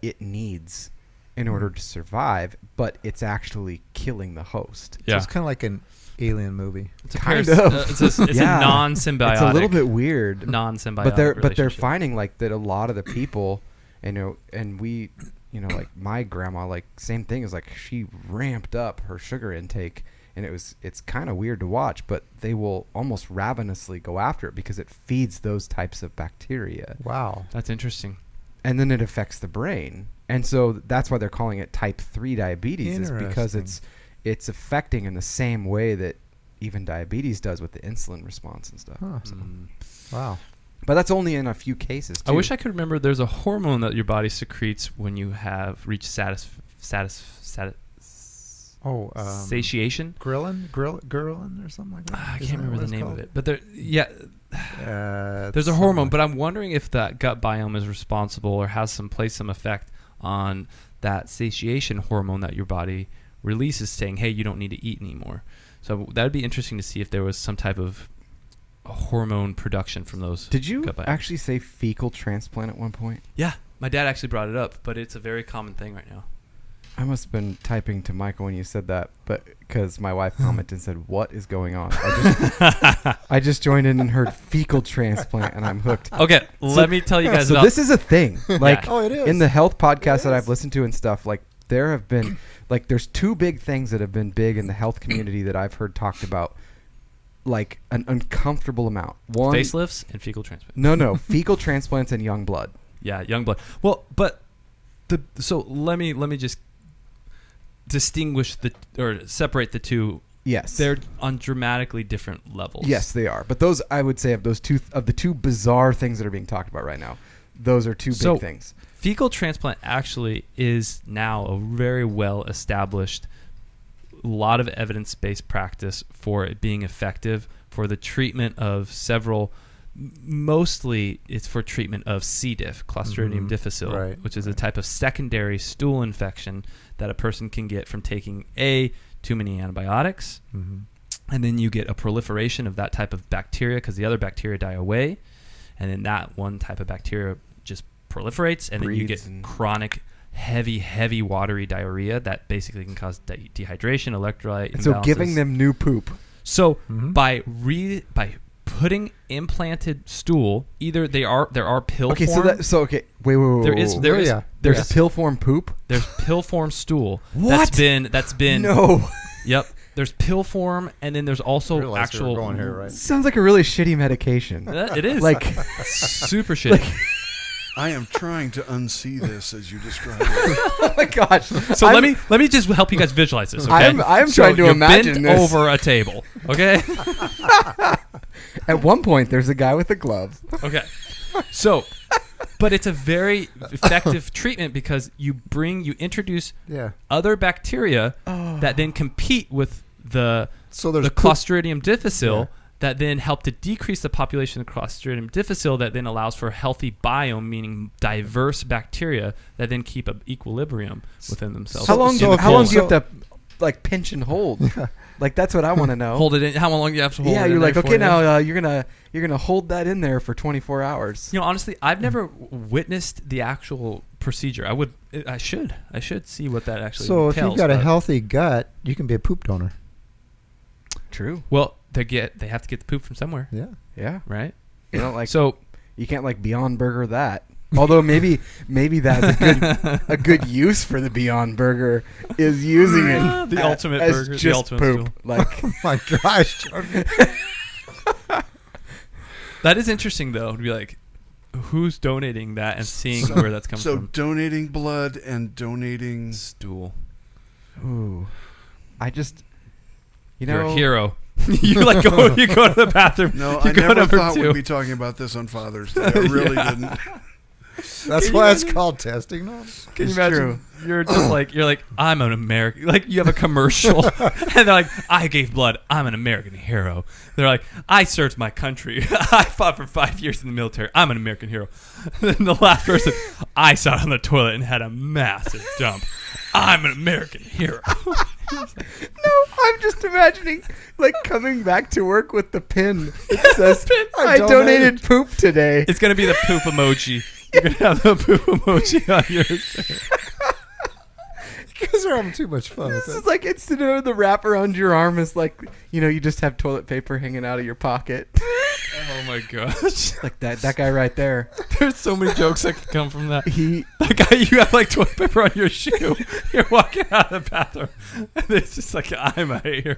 it needs in order to survive, but it's actually killing the host. Yeah. So it's kind of like an alien movie. It's a Kind paras- of. it's a Yeah. non-symbiotic. It's a little bit weird, non-symbiotic. but they're relationship. finding like that a lot of the people, and we, like my grandma, like same thing is like she ramped up her sugar intake, and it's kind of weird to watch, but they will almost ravenously go after it because it feeds those types of bacteria, Wow. That's interesting. and then it affects the brain, and so that's why they're calling it type 3 diabetes, is because it's affecting in the same way that even diabetes does with the insulin response and stuff. Huh. Wow. But that's only in a few cases too. I wish I could remember. There's a hormone that your body secretes when you have reached satiation. Ghrelin or something like that. I Isn't can't that remember what the it's name called? of it, but there's a It's hormone. somewhere. But I'm wondering if that gut biome is responsible or has some effect on that satiation hormone that your body releases, saying, "Hey, you don't need to eat anymore." So that would be interesting to see if there was some type of hormone production from those. Did you gut biomes. actually say fecal transplant at one point? Yeah, my dad actually brought it up, but it's a very common thing right now. I must have been typing to Michael when you said that, but because my wife commented and said, "What is going on?" I just joined in and heard fecal transplant, and I'm hooked. Okay, let me tell you guys So about this is a thing. Like Oh, it is. in the health podcast that is. I've listened to and stuff, like there have been like there's two big things that have been big in the health community that I've heard talked about, like an uncomfortable amount. One, facelifts and fecal transplant. no, fecal transplants and young blood. Yeah, young blood. Well, but so let me just distinguish or separate the two. Yes, They're on dramatically different levels. yes they are. But those, I would say, of the two bizarre things that are being talked about right now, those are two big things. Fecal transplant actually is now a very well established, lot of evidence-based practice for it being effective for the treatment of several. Mostly, it's for treatment of C. diff, Clostridium difficile, Right, which is a type of secondary stool infection that a person can get from taking too many antibiotics, and then you get a proliferation of that type of bacteria because the other bacteria die away, and then that one type of bacteria just proliferates, and then you Breeds get and- chronic, heavy, watery diarrhea that basically can cause dehydration, electrolyte And so imbalances. giving them new poop. So by putting implanted stool, either there are pill Okay, form. okay, wait. There is Yeah. There's yes. pill form poop. There's pill form stool. What? That's been No, Yep. There's pill form, and then there's also Realize we were actual. going here, right? sounds like a really shitty medication. It is Like, super shitty. I am trying to unsee this as you describe it. oh my gosh. So let me just help you guys visualize this. Okay? I'm So trying to you're imagine bent this. over a table. Okay. At one point, there's a guy with a glove. Okay. So, but it's a very effective treatment because you introduce Yeah. other bacteria that then compete with the So there's the poop. Clostridium difficile Yeah. that then help to decrease the population of Clostridium difficile that then allows for a healthy biome, meaning diverse bacteria that then keep an equilibrium within themselves. How long? so if how long you- do you have to like pinch and hold? Like that's what I want to know. Hold it in. How long do you have to hold it Yeah, in you're there like, for okay, you? now you're gonna hold that in there for 24 hours. You know, honestly, I've never witnessed the actual procedure. I should see what that actually So if entails. you've got a but- healthy gut, you can be a poop donor. True. well, they have to get the poop from somewhere, Yeah. Yeah. right? You don't like. So You can't like Beyond Burger that. Although maybe that's a good use for the Beyond Burger is using it The ultimate as burger, the just ultimate poop. stool. Like Oh my gosh. that is interesting, though, to be like, who's donating that and seeing where that's coming So from. donating blood and donating. Stool. ooh, I just you You're know a hero. You go to the bathroom. No, you I go never number thought 2. we'd be talking about this on Father's Day. I really didn't. That's why it's called testing, no? Can you It's imagine? true. You're just you're like, I'm an American. Like, you have a commercial, and they're like, I gave blood. I'm an American hero. They're like, I served my country. I fought for 5 years in the military. I'm an American hero. Then the last person, I sat on the toilet and had a massive dump. I'm an American hero. No, I'm just imagining like coming back to work with the pin. It says, I donated poop today. It's gonna be the poop emoji. You're gonna have the poop emoji on your shirt. Because they're having too much fun with This it. is like instead of the wrap around your arm is like, you just have toilet paper hanging out of your pocket. Oh my gosh. Like that guy right there. There's so many jokes that could come from that. That guy, you have like toilet paper on your shoe. You're walking out of the bathroom, and it's just like, I'm a hero.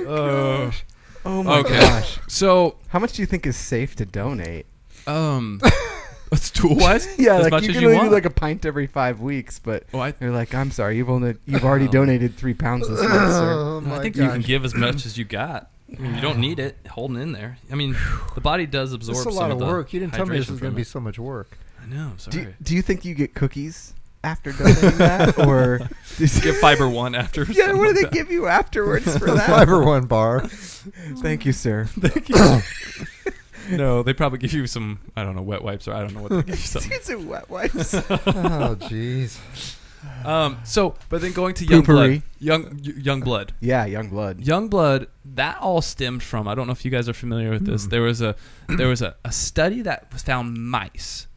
Oh, Oh my okay. gosh. So, How much do you think is safe to donate? stool wise, Yeah, as like much you as can you only want. do like a pint every 5 weeks, but Oh, they're like, I'm sorry, you've already donated 3 pounds this month, sir. Oh my I think gosh. you can give as much as you got. I mean, you don't need it holding in there. I mean, the body does absorb This is a some lot of of the work. You didn't tell me this hydration was going from to be it. so much work. I know. I'm sorry. Do you think you get cookies after donating that, or Get Fiber One after. yeah, what do they give you afterwards for that? Fiber One bar. Thank you, sir. No, they probably give you some, I don't know, wet wipes, or I don't know what they give you. Something. Some wet wipes. Oh, jeez. So, but then going to Youngblood, Poopery. Youngblood, Yeah, young blood. Youngblood, that all stemmed from. I don't know if you guys are familiar with this. There was a study that found mice,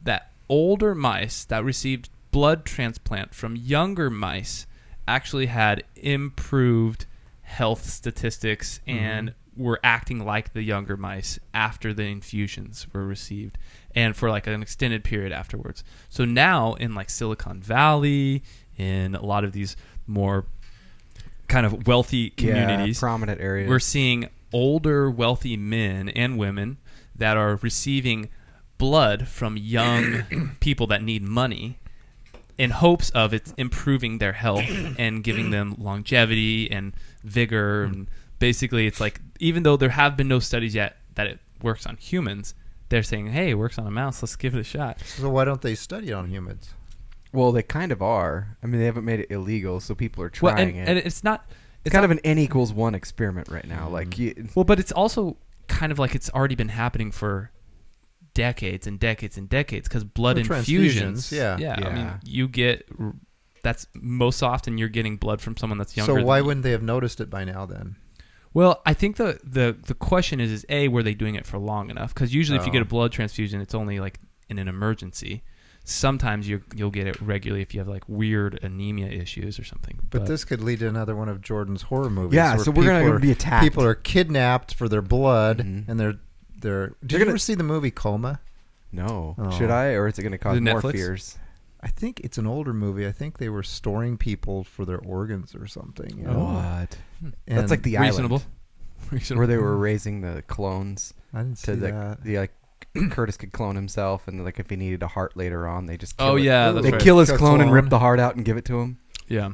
that older mice that received blood transplant from younger mice actually had improved health statistics and were acting like the younger mice after the infusions were received, and for like an extended period afterwards. So now in like Silicon Valley, in a lot of these more kind of wealthy communities, prominent areas, we're seeing older wealthy men and women that are receiving blood from young people that need money in hopes of it improving their health and giving them longevity and vigor. And basically it's like, even though there have been no studies yet that it works on humans, they're saying, hey, it works on a mouse, let's give it a shot. So why don't they study it on humans? Well, they kind of are. I mean, they haven't made it illegal, so people are Well, trying and it. it's not, It's kind of an N=1 experiment right now. Like, well, but it's also kind of like it's already been happening for decades and decades and decades, because blood Well, infusions. transfusions, yeah. I mean, you get, that's most often you're getting blood from someone that's younger. So why than you. wouldn't they have noticed it by now then? Well, I think the question is A, were they doing it for long enough? Because usually if you get a blood transfusion, it's only like in an emergency. Sometimes you'll get it regularly if you have like weird anemia issues or something. But this could lead to another one of Jordan's horror movies. Yeah, where so we're going people to be attacked. People are kidnapped for their blood, Mhm. and they're. Did you ever see the movie Coma? No. Oh. Should I? Or is it going to cause Is it more Netflix? fears? I think it's an older movie. I think they were storing people for their organs or something. You know? What? And That's like the reasonable. island Reasonable. where they were raising the clones I didn't see to that. the like Curtis could clone himself, and like if he needed a heart later on, they just kill Oh it. yeah, that's They right. kill his Kill clone and clone. rip the heart out and give it to him. Yeah,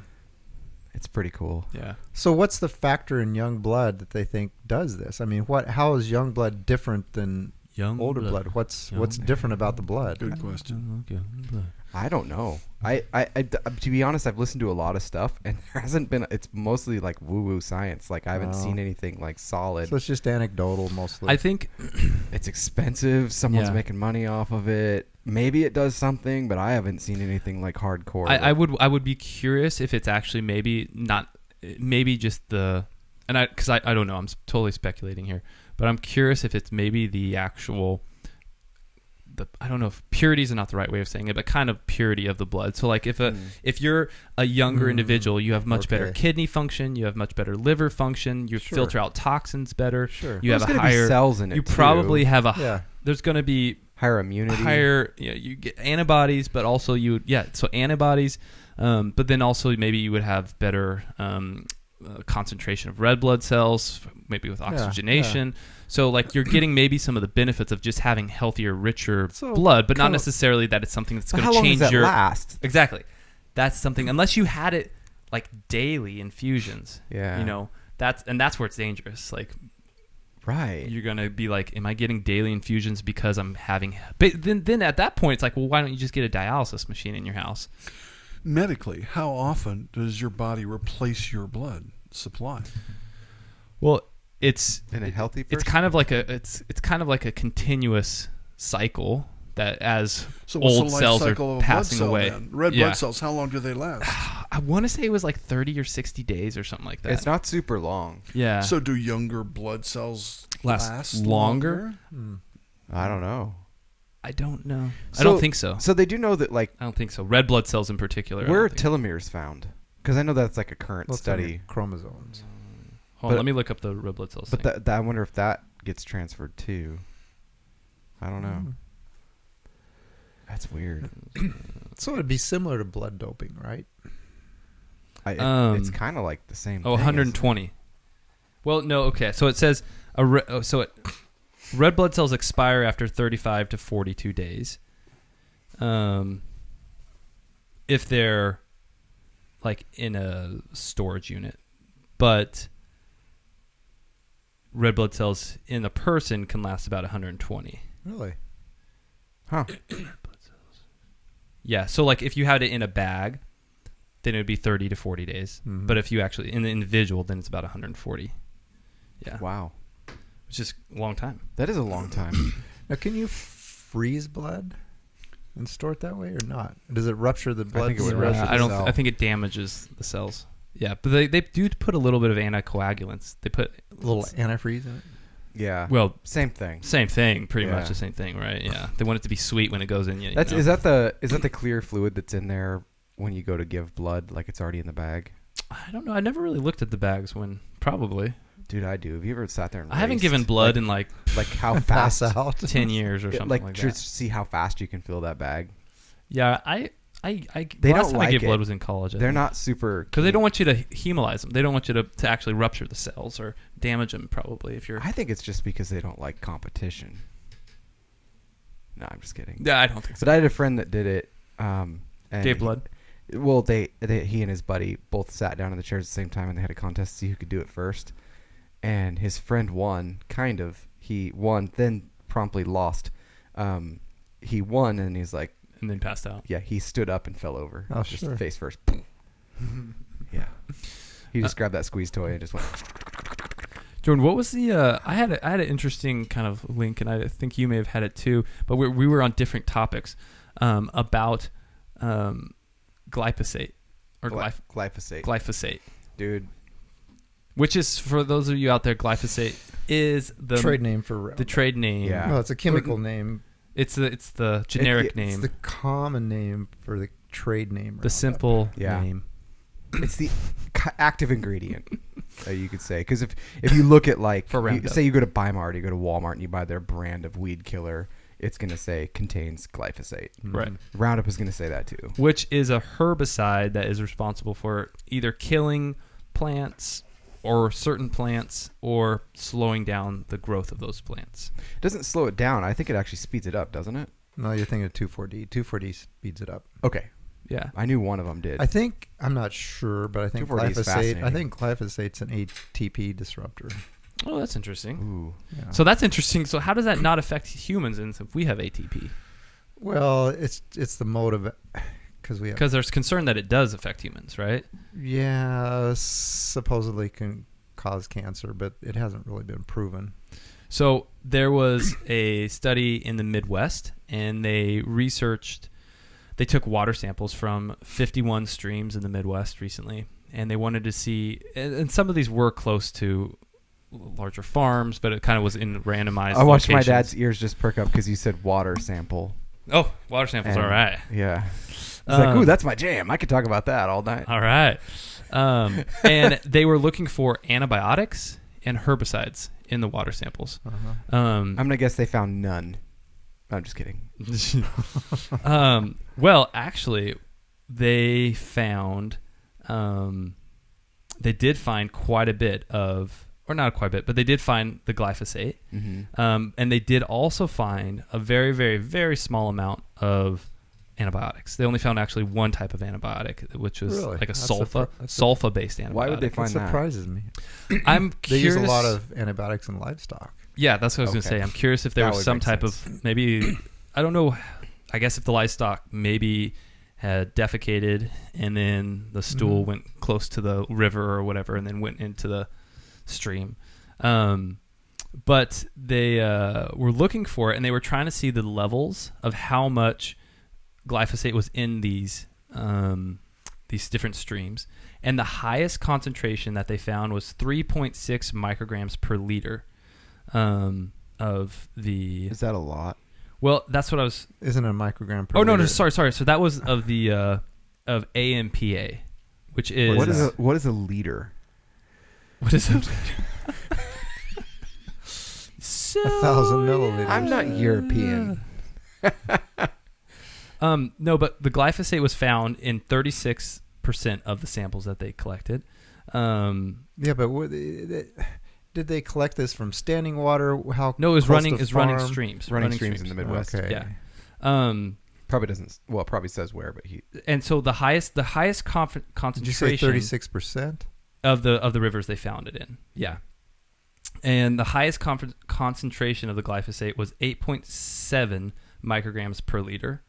It's pretty cool. yeah. So what's the factor in young blood that they think does this? I mean, how is young blood different than older blood? What's different about the blood? Good question. I don't know. I to be honest, I've listened to a lot of stuff, and there hasn't been. It's mostly like woo-woo science. Like I haven't seen anything like solid. So it's just anecdotal mostly. I think It's expensive. Someone's Yeah. making money off of it. Maybe it does something, but I haven't seen anything like hardcore. I would be curious if it's actually maybe just the, and because I don't know, I'm totally speculating here, but I'm curious if it's maybe the actual, I don't know if purity is not the right way of saying it, but kind of purity of the blood. So like if you're a younger individual, you have much better kidney function, you have much better liver function, you filter out toxins better, you There's have a gonna be higher cells in it. you probably too. have Yeah. there's going to be higher immunity. you get antibodies, but also so antibodies, but then also maybe you would have better concentration of red blood cells, maybe with oxygenation. So like you're getting maybe some of the benefits of just having healthier, richer blood, but not necessarily that it's something that's But going how to change long does that your last? Exactly. That's something, unless you had it like daily infusions. Yeah. You know, that's where it's dangerous. Like Right. you're gonna be like, am I getting daily infusions because I'm having? But then at that point, it's like, well, why don't you just get a dialysis machine in your house? Medically, how often does your body replace your blood supply? Well, it's In a healthy person? it's kind of like a continuous cycle that as So what's old the life cells are cycle of a blood passing cell away. then? Red Yeah. blood cells, how long do they last? I want to say it was like 30 or 60 days or something like that. It's not super long. Yeah. So do younger blood cells Last last longer? I don't know. I don't know. I So- don't think so. So they do know that like I don't think so. Red blood cells in particular. I where are don't think. telomeres found? Because I know that's like a current Well, it's on your study. chromosomes. Hold on, but- let me look up the red blood cells. But thing. I wonder if that gets transferred too. I don't know. That's weird. So it'd be similar to blood doping, right? It's kind of like the same. Oh, thing, 120. Well, no, okay. So it says red blood cells expire after 35 to 42 days. If they're like in a storage unit, but red blood cells in a person can last about 120. Really? Huh. Yeah. So like if you had it in a bag, then it would be 30 to 40 days. Mhm. But if you actually in the individual, then it's about 140. Yeah. Wow. Which is a long time. That is a long time. Now, can you freeze blood and store it that way or not? Does it rupture the blood? think it would cells? rupture the I don't. cell. I think it damages the cells. Yeah, but they do put a little bit of anticoagulants. They put a little antifreeze in it. Yeah. well, Same thing. same thing, pretty Yeah. much the same thing, right? Yeah, they want it to be sweet when it goes in. That's is that the clear fluid that's in there when you go to give blood, like it's already in the bag? I don't know. I never really looked at the bags when probably. Dude, I do. Have you ever sat there and I haven't raced? given blood in like like how Pass fast? out. 10 years or Yeah, something like like just that. see how fast you can fill that bag. Yeah, I They the last don't time I like gave it. blood was in college. They're not super because they don't want you to hemolyze them. They don't want you to actually rupture the cells or damage them. Probably if you're. I think it's just because they don't like competition. No, I'm just kidding. Yeah, I don't think so. But I had a friend that did it. And Gave blood. Well, he and his buddy both sat down in the chairs at the same time, and they had a contest to see who could do it first. And his friend won. Kind of. He won, then promptly lost. He won, and he's like, And then passed out. yeah, he stood up and fell over. Oh, just sure. face first. Yeah. He just grabbed that squeeze toy and just went. Jordan, what was the? I had an interesting kind of link, and I think you may have had it too. But we were on different topics about glyphosate or Glyphosate. glyphosate, Dude. which is for those of you out there, glyphosate is the Trade name for the trade name. Yeah. No, it's a chemical name. It's the generic It's name, It's the common name for the trade name. the simple Yeah. name. It's the active ingredient, you could say. Because if you look at like, For Roundup. say you go to Weimar, you go to Walmart, and you buy their brand of weed killer, it's going to say contains glyphosate. Right. Roundup is going to say that too. Which is a herbicide that is responsible for either killing plants or certain plants or slowing down the growth of those plants. It doesn't slow it down. I think it actually speeds it up, doesn't it? No, you're thinking of 2,4-D. 2,4-D speeds it up. Okay. Yeah. I knew one of them did. I think, I'm not sure, but I think 2,4-D is glyphosate. I fascinating. think glyphosate's an ATP disruptor. Oh, that's interesting. Ooh. Yeah. So that's interesting. So how does that not affect humans if we have ATP? Well, it's the mode of because we have Because there's concern that it does affect humans, right? supposedly can cause cancer, but it hasn't really been proven. So there was a study in the Midwest, and they took water samples from 51 streams in the Midwest recently, and they wanted to see, and some of these were close to larger farms, but it kind of was in randomized I watched my locations. dad's ears just perk up because you said water sample. Oh, water samples, And- all right. Yeah. He's like, ooh, that's my jam. I could talk about that all night. All right. And they were looking for antibiotics and herbicides in the water samples. Uh-huh. I'm going to guess they found none. I'm just kidding. Well, actually, they found, they did find quite a bit of, or not quite a bit, but they did find the glyphosate. Mm-hmm. And they did also find a very, very, very small amount of antibiotics. They only found actually one type of antibiotic, which was Really? like a That's sulfa-based antibiotic. Why would they That find that? surprises me. I'm They use curious. a lot of antibiotics in livestock. Yeah, that's what I was going to Okay. say. I'm curious if there That was would some make type sense. of maybe, I don't know. I guess if the livestock maybe had defecated and then the stool Mhm. went close to the river or whatever and then went into the stream. But they were looking for it, and they were trying to see the levels of how much glyphosate was in these different streams. And the highest concentration that they found was 3.6 micrograms per liter of the... Is that a lot? Well, that's what I was... Isn't it a microgram per Oh, no, liter? sorry. So that was of the of AMPA, which is... What is a liter? What is it? 1,000 milliliters. I'm not European. No, but the glyphosate was found in 36% of the samples that they collected. Yeah, but did they collect this from standing water? How? No, it was close running. to Is running farm? streams. Running streams in the Midwest. Okay. Yeah. Probably doesn't. Well, it probably says where, but And so the highest Did you say concentration 36%? of the rivers they found it in. Yeah. And the highest concentration of the glyphosate was 8.7 micrograms per liter.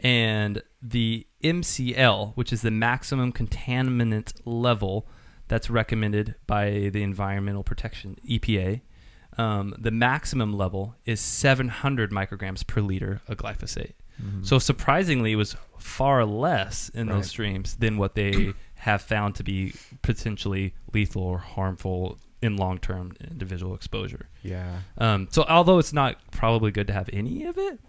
And the MCL, which is the maximum contaminant level that's recommended by the Environmental Protection, EPA, the maximum level is 700 micrograms per liter of glyphosate. Mm-hmm. So surprisingly, it was far less in those streams than what they have found to be potentially lethal or harmful in long-term individual exposure. Yeah. So although it's not probably good to have any of it,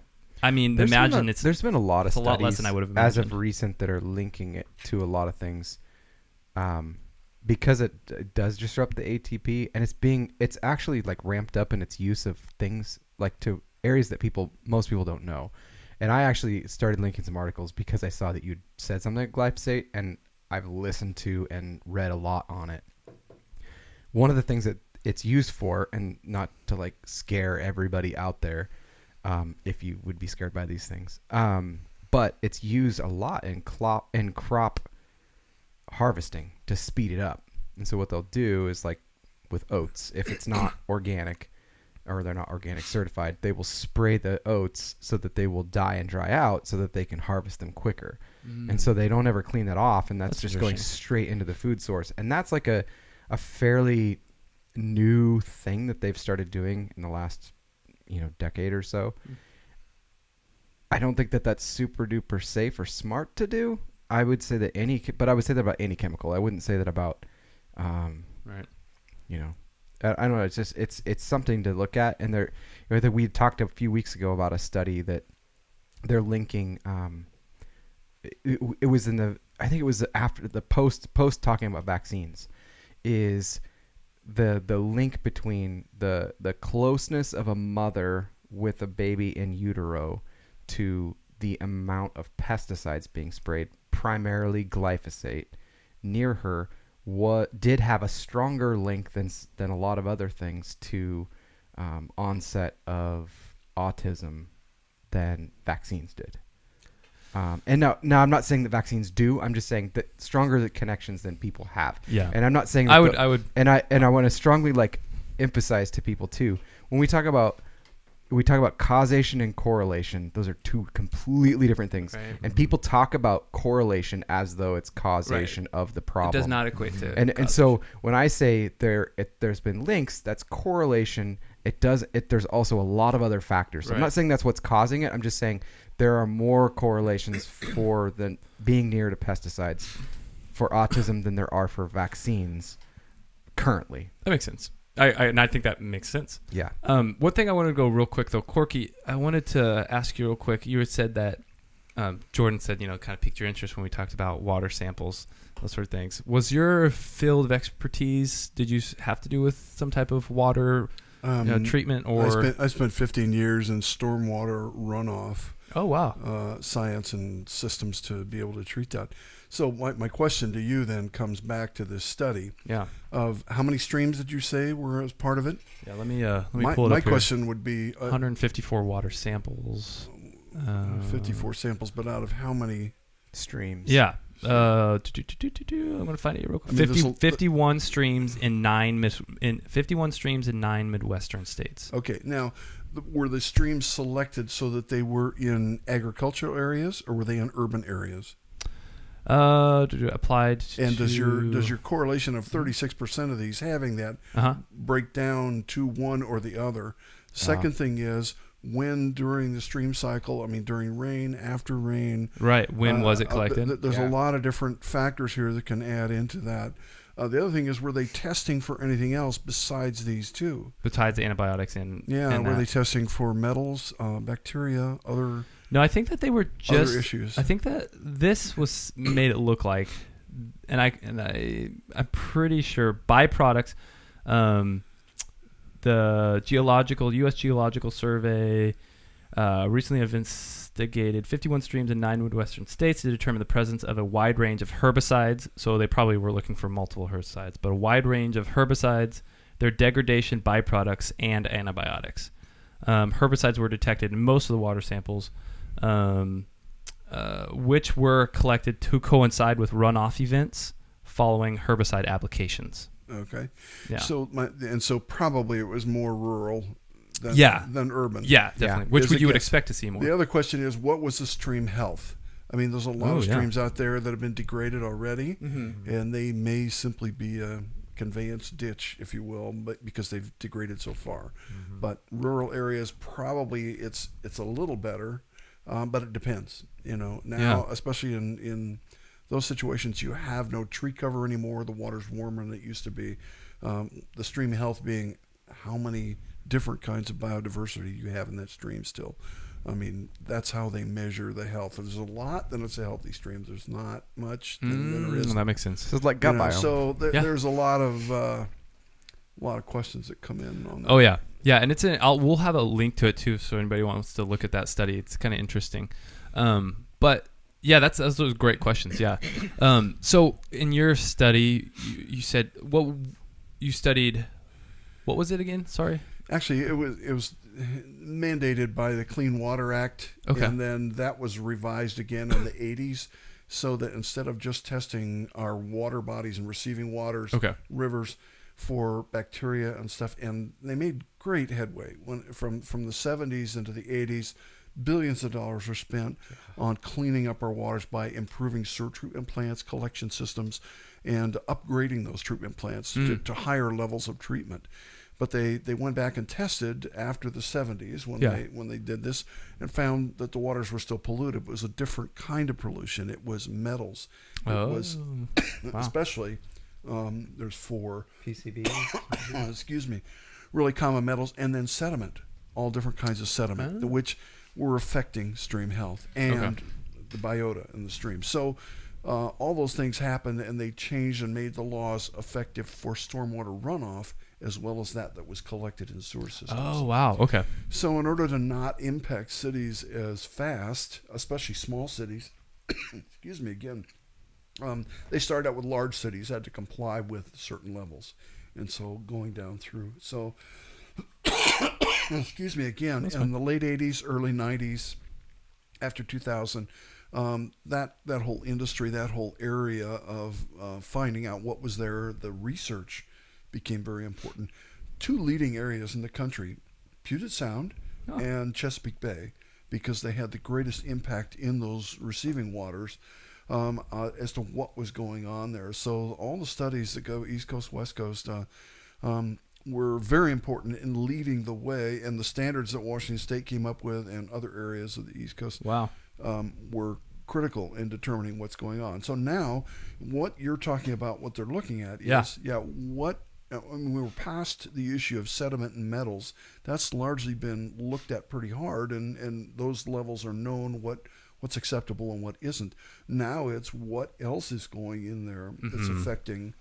I mean, there's been a lot of studies lot less than I would have imagined. As of recent that are linking it to a lot of things, because it does disrupt the ATP, and it's actually like ramped up in its use of things like to areas that most people don't know. And I actually started linking some articles because I saw that you said something like glyphosate, and I've listened to and read a lot on it. One of the things that it's used for, and not to like scare everybody out there, if you would be scared by these things, but it's used a lot in crop harvesting to speed it up. And so what they'll do is, like with oats, if it's not organic or they're not organic certified, they will spray the oats so that they will die and dry out so that they can harvest them quicker. And so they don't ever clean that off, and that's just going straight into the food source. And that's like a fairly new thing that they've started doing in the last decade or so. I don't think that that's super duper safe or smart to do. I would say that I would say that about any chemical. I wouldn't say that about right. I don't know. It's just it's something to look at. And we talked a few weeks ago about a study that they're linking. It was I think it was after the post talking about vaccines, is the link between the closeness of a mother with a baby in utero to the amount of pesticides being sprayed, primarily glyphosate, near her, did have a stronger link than a lot of other things to onset of autism than vaccines did. And now I'm not saying that vaccines do. I'm just saying that stronger the connections than people have. Yeah. And I'm not saying that I would, and I want to strongly emphasize to people too, when we talk about causation and correlation, those are two completely different things. Right. And people talk about correlation as though it's causation of the problem. It does not equate to and so when I say there's been links, that's correlation. There's also a lot of other factors. So I'm not saying that's what's causing it. I'm just saying there are more correlations for the being near to pesticides for autism than there are for vaccines currently. That makes sense. I think that makes sense. Yeah. One thing I want to go real quick though, Corky, I wanted to ask you real quick. You had said that Jordan said, kind of piqued your interest when we talked about water samples, those sort of things. Was your field of expertise, did you have to do with some type of water treatment? Or I spent 15 years in stormwater runoff. Oh, wow. Science and systems to be able to treat that. So my question to you then comes back to this study. Yeah. Of how many streams did you say were as part of it? Yeah, let me pull it up. My question would be 154 water samples. 54 samples, but out of how many streams? Yeah. I'm gonna find it real quick. 51 streams in 9 Midwestern states. Okay, now were the streams selected so that they were in agricultural areas, or were they in urban areas? Applied. And does your correlation of 36% of these having that break down to one or the other? Second thing is, when during the stream cycle, during rain, after rain. Right. When was it collected? There's a lot of different factors here that can add into that. The other thing is, were they testing for anything else besides these two? Besides antibiotics and were they testing for metals, bacteria, other? No, I think that they were just other issues. I think that this was made it look like, and I'm pretty sure byproducts. The U.S. Geological Survey recently investigated 51 streams in 9 Midwestern states to determine the presence of a wide range of herbicides. So they probably were looking for multiple herbicides, but a wide range of herbicides, their degradation byproducts, and antibiotics. Herbicides were detected in most of the water samples, which were collected to coincide with runoff events following herbicide applications. Okay. Yeah. So probably it was more rural than urban. Yeah, definitely. Which As it you would gets. expect to see more. The other question is, what was the stream health? I mean, there's a lot of streams out there that have been degraded already, and they may simply be a conveyance ditch, if you will, but because they've degraded so far. But rural areas, probably it's a little better, but it depends. Now, especially in those situations, you have no tree cover anymore. The water's warmer than it used to be. The stream health being how many different kinds of biodiversity you have in that stream still. I mean, that's how they measure the health. If there's a lot, then it's a healthy stream. There's not much, then there is. That makes sense. So it's like gut biome. So there's a lot of questions that come in on that. Oh yeah, and we'll have a link to it too, so anybody wants to look at that study. It's kind of interesting. But yeah, that's those great questions. Yeah. So in your study, you said you studied. What was it again? Sorry. Actually, it was mandated by the Clean Water Act, and then that was revised again in the 80s, so that instead of just testing our water bodies and receiving waters, rivers, for bacteria and stuff, and they made great headway from the 70s into the 80s. Billions of dollars were spent on cleaning up our waters by improving sewer treatment plants, collection systems, and upgrading those treatment plants to higher levels of treatment. But they went back and tested after the 70s when they did this, and found that the waters were still polluted. It was a different kind of pollution. It was metals. It was especially there's 4 PCBs. Excuse me, really common metals, and then sediment, all different kinds of sediment, which were affecting stream health and the biota in the stream. So all those things happened, and they changed and made the laws effective for stormwater runoff as well as that was collected in sewer systems. Oh, wow. Okay. So in order to not impact cities as fast, especially small cities, excuse me again, they started out with large cities, had to comply with certain levels. And so going down through. So, excuse me again, in the late 80s, early 90s, after 2000, that whole industry, that whole area of finding out what was there, the research became very important. 2 leading areas in the country, Puget Sound and Chesapeake Bay, because they had the greatest impact in those receiving waters as to what was going on there. So all the studies that go East Coast, West Coast were very important in leading the way, and the standards that Washington State came up with and other areas of the East Coast were critical in determining what's going on. So now what you're talking about, what they're looking at is, we were past the issue of sediment and metals. That's largely been looked at pretty hard, and those levels are known, what's acceptable and what isn't. Now it's what else is going in there that's affecting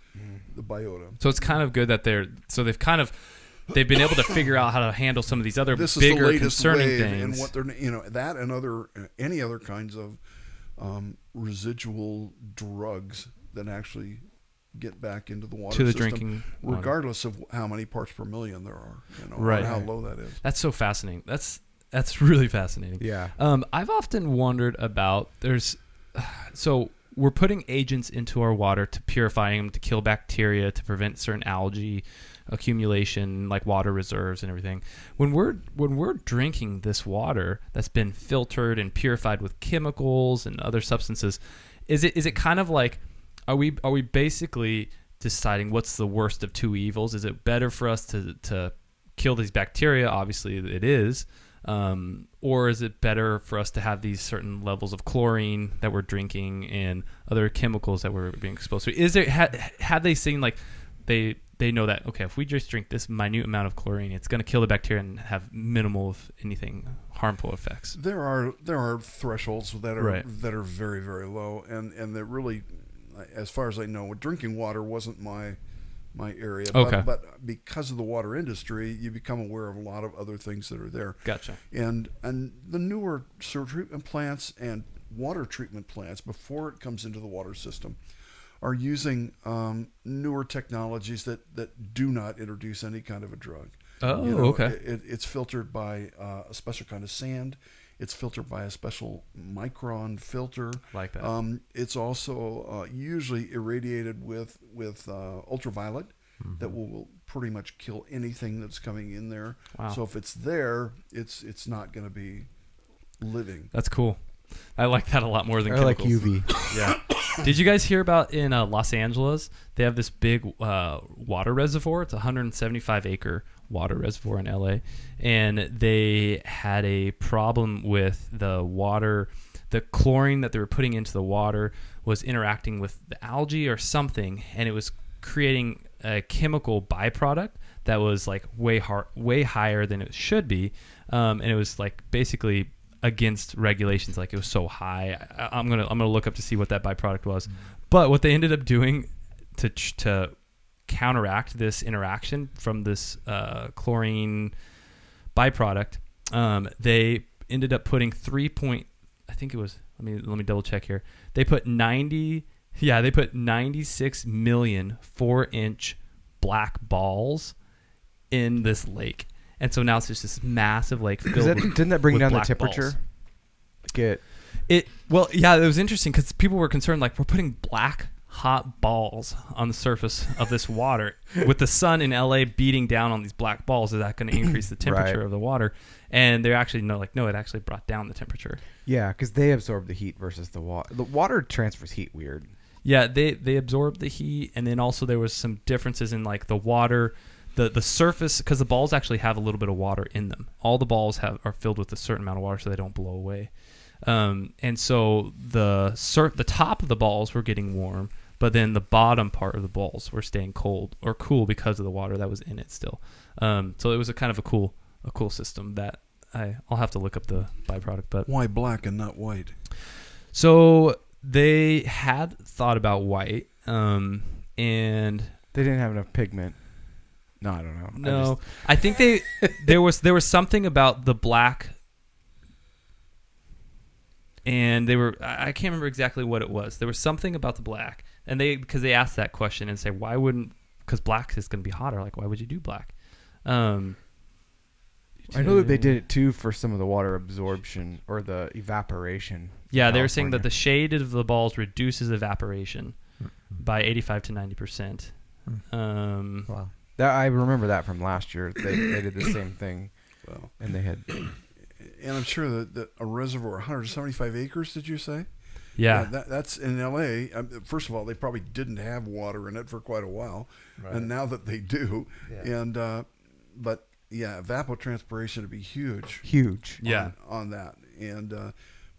the biota. So it's kind of good that they've been able to figure out how to handle some of these other bigger concerning things. And what they're, that and any other kinds of residual drugs that actually get back into the water to the system, drinking water, regardless of how many parts per million there are, right, or how low that is. That's so fascinating. That's really fascinating. Yeah. I've often wondered about so we're putting agents into our water to purify them, to kill bacteria, to prevent certain algae accumulation, like water reserves and everything. When we're drinking this water that's been filtered and purified with chemicals and other substances, is it kind of like, are we basically deciding what's the worst of 2 evils? Is it better for us to kill these bacteria? Obviously it is. Or is it better for us to have these certain levels of chlorine that we're drinking and other chemicals that we're being exposed to? Is there have they seen, like, they know that, okay, if we just drink this minute amount of chlorine, it's going to kill the bacteria and have minimal, if anything, harmful effects? There are thresholds that are very, very low, and they're really, as far as I know, drinking water wasn't my area. Okay. But because of the water industry, you become aware of a lot of other things that are there. Gotcha. And the newer sewer treatment plants and water treatment plants, before it comes into the water system, are using newer technologies that do not introduce any kind of a drug. Oh, okay. It's filtered by a special kind of sand. It's filtered by a special micron filter. Like that. It's also usually irradiated with ultraviolet that will pretty much kill anything that's coming in there. Wow. So if it's there, it's not going to be living. That's cool. I like that a lot more than Or like chemicals. UV. Yeah. Did you guys hear about in Los Angeles? They have this big water reservoir. It's a 175-acre water reservoir in LA, and they had a problem with the water. The chlorine that they were putting into the water was interacting with the algae or something, and it was creating a chemical byproduct that was like way higher than it should be, and it was like basically against regulations. Like it was so high. I'm gonna look up to see what that byproduct was. But what they ended up doing to counteract this interaction from this chlorine byproduct, they ended up putting I think it was. Let me double check here. They put 96 million 4-inch black balls in this lake, and so now it's just this massive lake filled. Didn't that bring with down the black temperature? balls. It was interesting because people were concerned, like, we're putting black hot balls on the surface of this water with the sun in LA beating down on these black balls. Is that going to increase the temperature Right. of the water? And they're actually no, it actually brought down the temperature. Yeah, because they absorb the heat versus the water. The water transfers heat weird. Yeah, they absorb the heat, and then also there was some differences in like the water, the surface, because the balls actually have a little bit of water in them. All the balls are filled with a certain amount of water, so they don't blow away. And so the top of the balls were getting warm, but then the bottom part of the balls were staying cold or cool because of the water that was in it still. So it was a kind of a cool system that I'll have to look up the byproduct. But Why black and not white? so they had thought about white, and They didn't have enough pigment. No, I don't know. no, I think there was something about the black. And I can't remember exactly what it was. There was something about the black, and because they asked that question and say, why wouldn't, because black is going to be hotter. Like, why would you do black? I know that they did it too for some of the water absorption or the evaporation. Yeah, they were saying that California. the shade of the balls reduces evaporation by 85 to 90%. Wow. I remember that from last year. They did the same thing, Well, and they had. and I'm sure that a reservoir, 175 acres, did you say? Yeah. That's in LA. First of all, they probably didn't have water in it for quite a while, and now that they do, and but yeah, evapotranspiration would be huge. Huge. Yeah. On that, and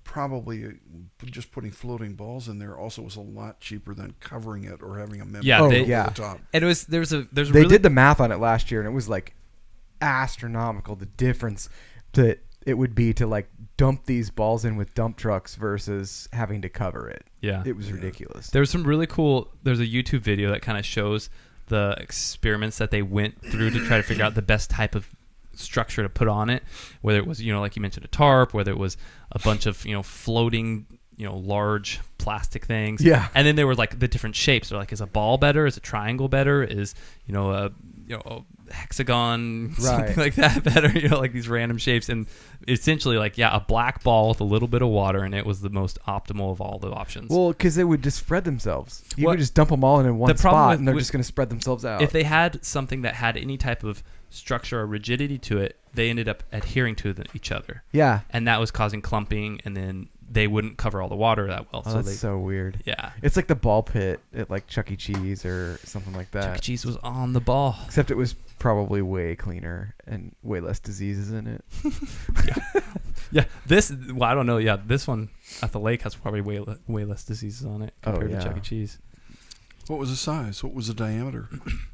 probably just putting floating balls in there also was a lot cheaper than covering it or having a membrane Yeah, over yeah. the top. And there's They really did the math on it last year, and it was like astronomical, the difference that it would be to like dump these balls in with dump trucks versus having to cover it. Yeah. It was ridiculous. There's some really cool. There's a YouTube video that kind of shows the experiments that they went through to try to figure out the best type of structure to put on it. Whether it was, like you mentioned, a tarp, whether it was a bunch of, floating, large plastic things. Yeah. And then there were like the different shapes. They're like, is a ball better? Is a triangle better? Is, a hexagon, something Right. like that better? Like these random shapes. And essentially like, a black ball with a little bit of water in it was the most optimal of all the options. Well, because they would just spread themselves. You What- would just dump them all in one The problem spot, with- and they're with- just going to spread themselves out. If they had something that had any type of structure or rigidity to it, they ended up adhering to each other. yeah. And that was causing clumping, and then they wouldn't cover all the water that well. Oh, that's so weird. yeah. It's like the ball pit at like Chuck E. Cheese or something like that. Chuck E. Cheese was on the ball. Except it was probably way cleaner and way less diseases in it. Yeah. I don't know. Yeah, this one at the lake has probably way less diseases on it compared to Chuck E. Cheese. What was the size? What was the diameter?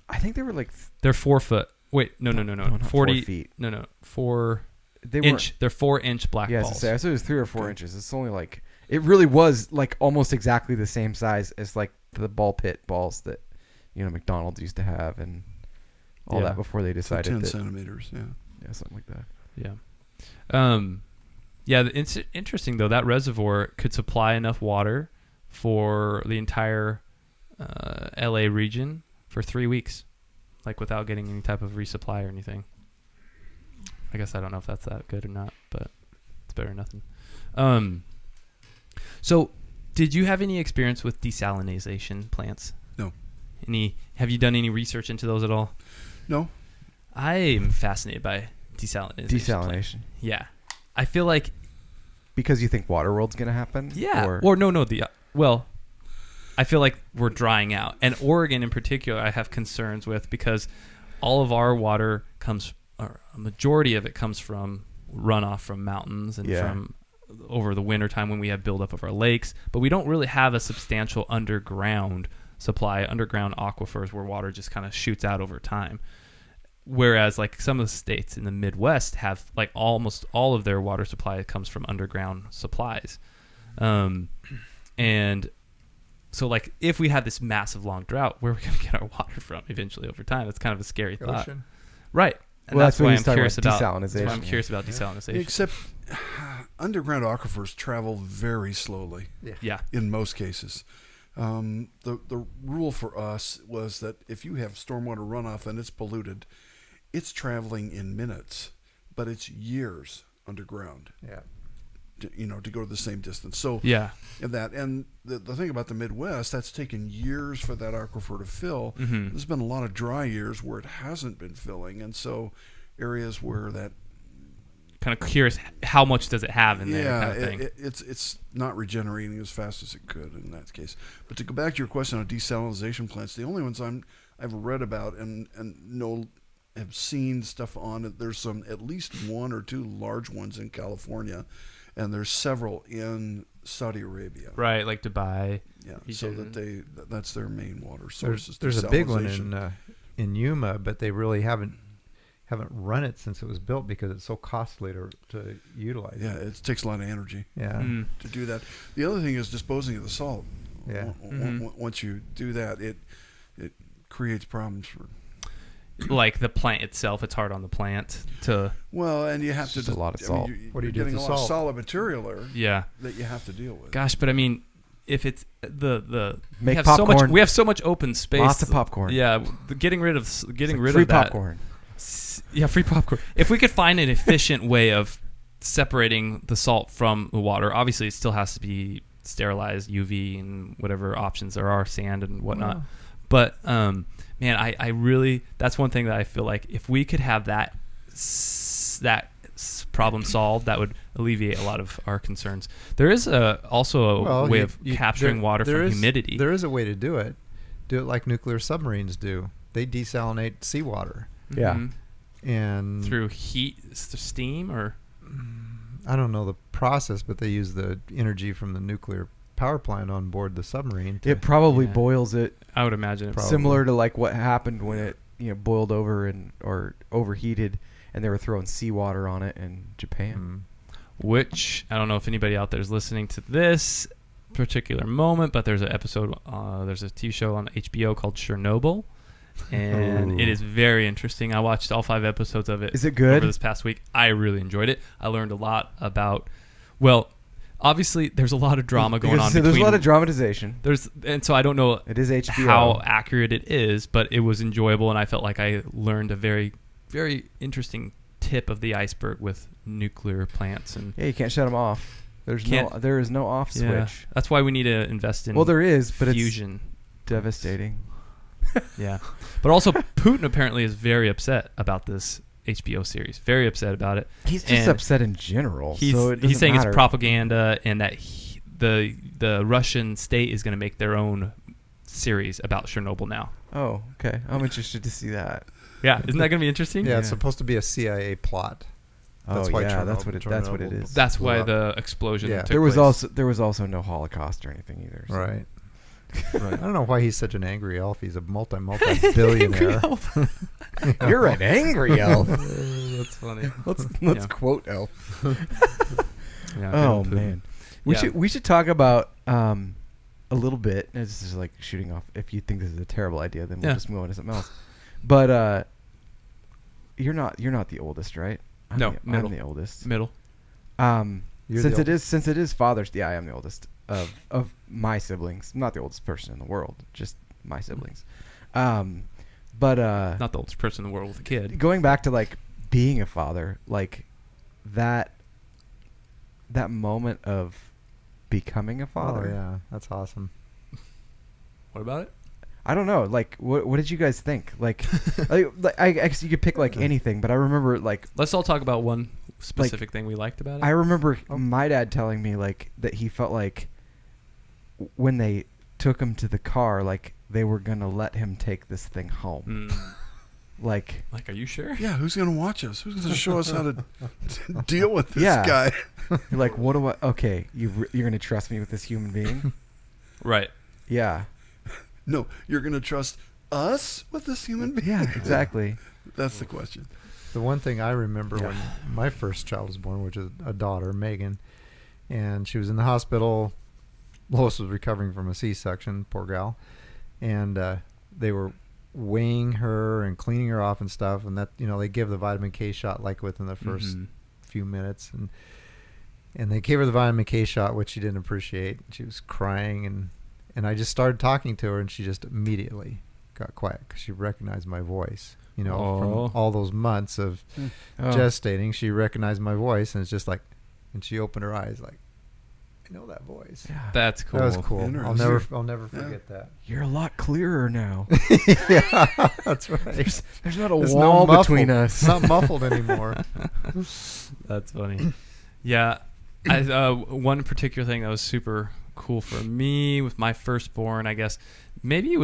I think they were like They're 4 foot. Wait, no. not 40 4 feet. No, 4 They inch. They're 4-inch black Yeah, I balls. was gonna say, I thought it was 3 or 4 Okay. inches. It's only like it really was like almost exactly the same size as like the ball pit balls that McDonald's used to have and all Yeah. that before they So decided 10 that centimeters, yeah. yeah, something like that. Yeah. It's interesting though, that reservoir could supply enough water for the entire LA region for 3 weeks, like without getting any type of resupply or anything. I guess I don't know if that's that good or not, but it's better than nothing. So did you have any experience with desalination plants? No. Have you done any research into those at all? No. I'm fascinated by desalination. Yeah. I feel like... Because you think Waterworld's going to happen? Yeah. I feel like we're drying out. And Oregon in particular, I have concerns with because all of our water or a majority of it comes from runoff from mountains and from over the winter time when we have buildup of our lakes. But we don't really have a substantial underground supply, underground aquifers where water just kind of shoots out over time. Whereas like some of the states in the Midwest have like almost all of their water supply comes from underground supplies. And so like if we had this massive long drought, where are we going to get our water from eventually over time? That's kind of a scary thought. Ocean. Right. And Well, that's why I'm curious about desalinization. That's why I'm curious about desalinization. Except underground aquifers travel very slowly. Yeah. In most cases. The rule for us was that if you have stormwater runoff and it's polluted, it's traveling in minutes, but it's years underground. Yeah. To go to the same distance. So Yeah. and the thing about the Midwest, that's taken years for that aquifer to fill. Mm-hmm. There's been a lot of dry years where it hasn't been filling, and so areas where that Kind of curious, how much does it have in there? Kind of thing. It's not regenerating as fast as it could in that case. But to go back to your question on desalination plants, the only ones I've read about and have seen stuff on it. There's at least one or two large ones in California, and there's several in Saudi Arabia. Right, like Dubai. Yeah, so that's their main water source. There's a big one in Yuma, but they really haven't run it since it was built because it's so costly to utilize. Yeah, it takes a lot of energy. Yeah, to do that. The other thing is disposing of the salt. Yeah. Once you do that, it creates problems for. Like the plant itself, it's hard on the plant to. Well, and you have just a lot of salt. What do you do getting with a the lot salt? of solid material there. Yeah. That you have to deal with. Gosh, but I mean, if it's the Make we have popcorn. we have so much open space. Lots of popcorn. Yeah, getting rid of Free that. popcorn. Yeah, free popcorn. If we could find an efficient way of separating the salt from the water, obviously it still has to be sterilized, UV and whatever options there are, sand and whatnot. Wow. But man, I really, that's one thing that I feel like if we could have that problem solved, that would alleviate a lot of our concerns. There is also a way of capturing water from humidity. There is a way to do it. Do it like nuclear submarines do. They desalinate seawater. Yeah. Mm-hmm. And through heat, steam, or I don't know the process, but they use the energy from the nuclear power plant on board the submarine. It probably Yeah. boils it. I would imagine it's Similar to like what happened when it boiled over or overheated, and they were throwing seawater on it in Japan. Which I don't know if anybody out there is listening to this particular moment, but there's an episode, there's a TV show on HBO called Chernobyl, and it is very interesting. I watched all 5 episodes of it. Is it good? Over this past week. I really enjoyed it. I learned a lot about, well, obviously there's a lot of drama going on. There's a lot of dramatization. And so I don't know It is HBO. how accurate it is, but it was enjoyable, and I felt like I learned a very, very interesting tip of the iceberg with nuclear plants. And Yeah, you can't shut them off. There is no off switch. that's why we need to invest in. Well, there is, but fusion. it's devastating. Yeah, but also Putin apparently is very upset about this HBO series. Very upset about it. He's just upset in general. He's saying it's propaganda, and that the Russian state is going to make their own series about Chernobyl now. Oh, okay. I'm interested to see that. Yeah, isn't that going to be interesting? Yeah, it's supposed to be a CIA plot. That's why that's what it is. That's why the explosion. Yeah. Took There was place. also no Holocaust or anything either. So. Right. I don't know why he's such an angry elf. He's a multi-billionaire. You're an angry elf. That's funny. Let's quote elf. Yeah, Oh Putin. man, Yeah. we should talk about a little bit. This is like shooting off. If you think this is a terrible idea, then we'll just move on to something else. But you're not the oldest, right? No, middle. I'm the oldest. Middle. You're Since it is Father's Day, I am the oldest of my siblings. I'm not the oldest person in the world, just my siblings. But Not the oldest person in the world with a kid. going back to like being a father, like that moment of becoming a father. Oh yeah, that's awesome. What about it? I don't know. Like, what did you guys think? Like, I guess you could pick like anything, but I remember like. Let's all talk about one specific thing we liked about it. I remember my dad telling me like that he felt like when they took him to the car, like they were gonna let him take this thing home. Like, are you sure? Yeah, who's going to watch us? Who's going to show us how to deal with this guy? You're like, what do I? Okay, you're going to trust me with this human being? Right. Yeah. No, you're going to trust us with this human being? Yeah, exactly. That's the question. The one thing I remember when my first child was born, which is a daughter, Megan, and she was in the hospital. Lois was recovering from a C-section, poor gal, and they were weighing her and cleaning her off and stuff, and that they give the vitamin K shot like within the first few minutes, and they gave her the vitamin K shot, which she didn't appreciate. She was crying, and I just started talking to her, and she just immediately got quiet because she recognized my voice. From all those months of gestating, she recognized my voice, and it's just like, and she opened her eyes like, I know that voice. Yeah. That's cool. That was cool. I'll never forget that. You're a lot clearer now. Yeah, that's right. There's not a wall between us. It's not muffled anymore. That's funny. Yeah. One particular thing that was super cool for me with my firstborn, I guess, maybe it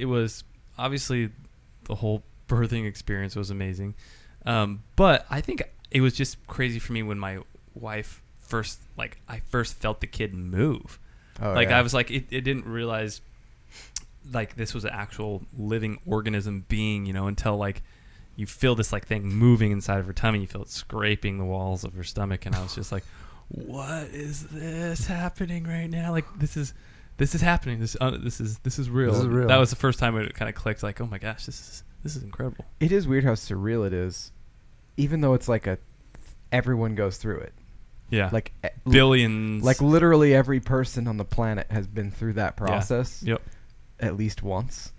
was obviously the whole birthing experience was amazing. But I think it was just crazy for me when my wife I first felt the kid move. I was like, it didn't realize like this was an actual living organism being, until like you feel this like thing moving inside of her tummy. You feel it scraping the walls of her stomach, and I was just like, what is this happening right now? Like this is happening. This is real. This is real. That was the first time it kind of clicked. Like, oh my gosh, this is incredible. It is weird how surreal it is, even though it's like everyone goes through it. Yeah, like billions. Like literally every person on the planet has been through that process. Yep. At least once.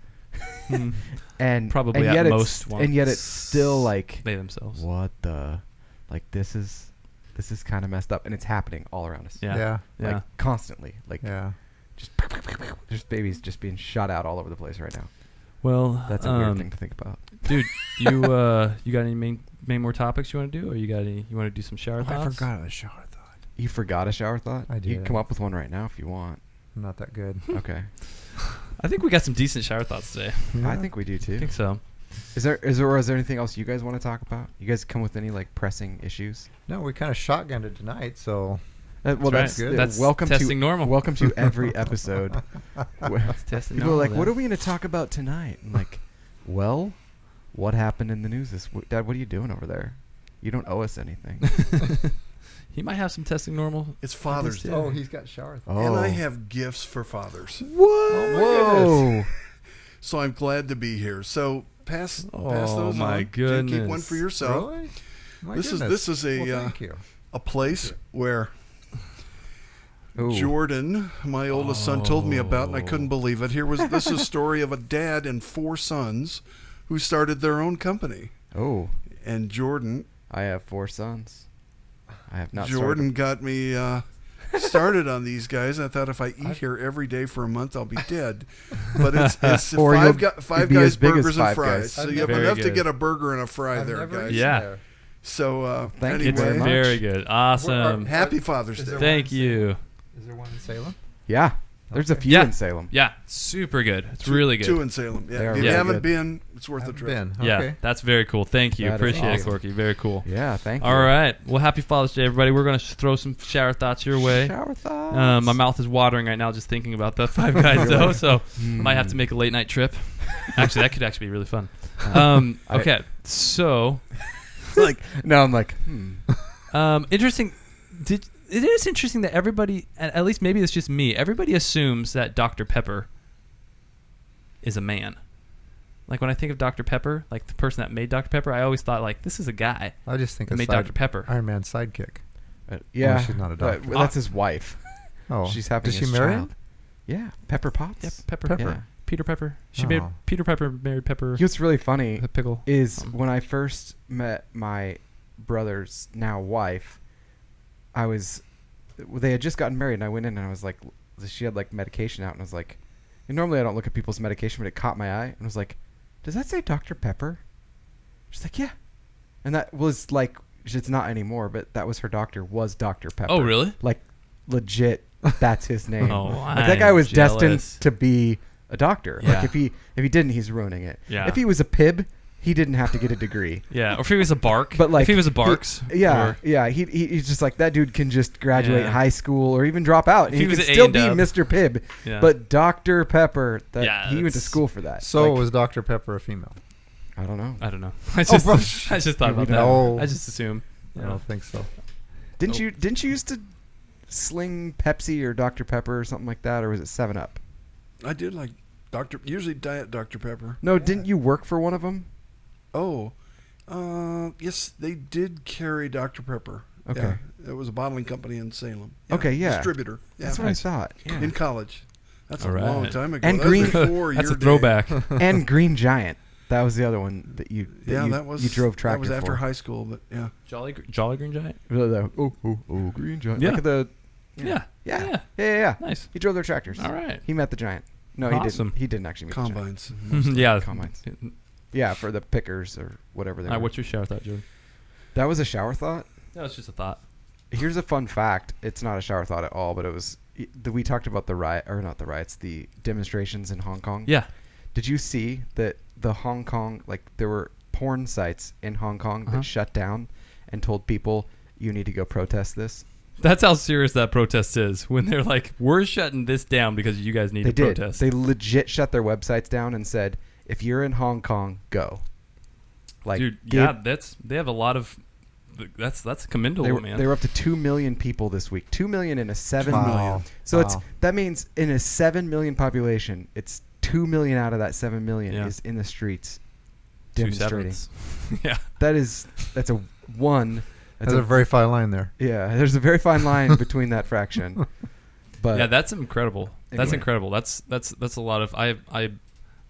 And probably at most once. And yet it's still like they themselves. What the? Like this is kind of messed up, and it's happening all around us. Yeah. Like constantly. Like just there's babies just being shot out all over the place right now. Well, that's a weird thing to think about. Dude, you got any main more topics you want to do, or you want to do some shower thoughts? I forgot a shower thought. You forgot a shower thought? I did. You can come up with one right now if you want. I'm not that good. Okay. I think we got some decent shower thoughts today. Yeah. I think we do too. I think so. Is there anything else you guys want to talk about? You guys come with any like pressing issues? No, we kind of shotgunned it tonight, so that's good. That's welcome testing normal. Welcome to every episode. Testing People normal. are like, what are we going to talk about tonight? I'm like, well, what happened in the news Dad, what are you doing over there? You don't owe us anything. He might have some testing normal. It's Father's Day. Oh, he's got shower thoughts. And I have gifts for fathers. What? Whoa. So I'm glad to be here. So pass those on. Oh my goodness. Keep one for yourself. Really? This is a place where Jordan, my oldest son, told me about, and I couldn't believe it. This is a story of a dad and 4 sons who started their own company. Oh. And Jordan. I have 4 sons. I have not. Jordan got me started on these guys. I thought if I eat here every day for a month, I'll be dead. But it's five guys, burgers, and fries. So you have enough to get a burger and a fry there, guys. Yeah. So thank you it's very much. Very good. Awesome. Happy Father's Day. Thank you. Is there one in Salem? Yeah. There's a few in Salem. Yeah, super good. It's really good. 2 in Salem. Yeah. If you haven't been, it's worth a trip. Okay. Yeah, that's very cool. Thank you. Appreciate it, Corky. Very cool. Yeah, thank you. All right. Well, happy Father's Day, everybody. We're going to throw some shower thoughts your way. Shower thoughts. My mouth is watering right now just thinking about the 5 guys, though, so I might have to make a late-night trip. Actually, that could actually be really fun. Okay, so... I'm like, interesting... It is interesting that everybody, at least maybe it's just me, everybody assumes that Dr. Pepper is a man. Like when I think of Dr. Pepper, like the person that made Dr. Pepper, I always thought like this is a guy. I just think that made Dr. Pepper. Iron Man's sidekick. Yeah, she's not a doctor. That's his wife. Oh, she's having his his marry child. him? Yeah, Pepper Potts. Yeah, Pepper. Yeah. Peter Pepper. She made Peter Pepper married Pepper. What's really funny the pickle is when I first met my brother's now wife, they had just gotten married, and I went in and I was like, she had like medication out, and I was like, And normally I don't look at people's medication, but it caught my eye and was like, does that say Dr. Pepper? She's like, yeah. And that was like, it's not anymore, but that was her doctor, was Dr. Pepper. Oh, really? Like, legit, that's his name. Oh, like, that guy was destined jealous. to be a doctor. Yeah. Like, if he didn't, he's ruining it. Yeah. If he was a Pib, he didn't have to get a degree. Yeah, or if he was a Bark. But like, if he was a Barks. He's just like, that dude can just graduate Yeah. high school or even drop out. If And he he was can at still be A&W. Mr. Pibb. Yeah. But Dr. Pepper, he went to that's- school for that. So Like, was Dr. Pepper a female? I don't know. I don't know. I just thought about that. No. I just assume. I don't think so. Didn't you used to sling Pepsi or Dr. Pepper or something like that, or was it 7-Up? I did like usually Diet Dr. Pepper. No, didn't you work for one of them? Oh, yes, they did carry Dr. Pepper. Okay. Yeah, it was a bottling company in Salem. Okay, yeah. Distributor. Yeah. That's what I thought. Yeah. In college. That's All a long right. time ago. And That Green- was before That's your a throwback. And Green Giant. That was the other one that you drove tractor That was after for. high school, but yeah. Jolly Green Giant? Oh, Green Giant. Yeah. Like the, Yeah. Nice. He drove their tractors. All right. He met the Giant. No, he Awesome. didn't. He didn't actually meet Combines. the Giant. Yeah. Combines. Yeah, for the pickers or whatever they All right, were. what's your shower thought, Jordan? That was a shower thought? That was just a thought. Here's a fun fact. It's not a shower thought at all, but it was. We talked about the demonstrations in Hong Kong. Yeah. Did you see that the Hong Kong, like, there were porn sites in Hong Kong that shut down and told people, you need to go protest this? That's how serious that protest is. When they're like, we're shutting this down because you guys need They to did. protest. They legit shut their websites down and said, if you're in Hong Kong, go. Like, Dude, yeah, they have a lot of. That's commendable, man. They were up to 2 million people this week. 2 million in a 7 Wow. million. So Wow. that means in a 7 million population, it's 2 million out of that 7 million Yeah. is in the streets 2 demonstrating. sevenths. Yeah. That's a one. There's a very fine line there. Yeah, there's a very fine line between that fraction. But Yeah, that's incredible. That's Anyway. incredible. That's a lot of. I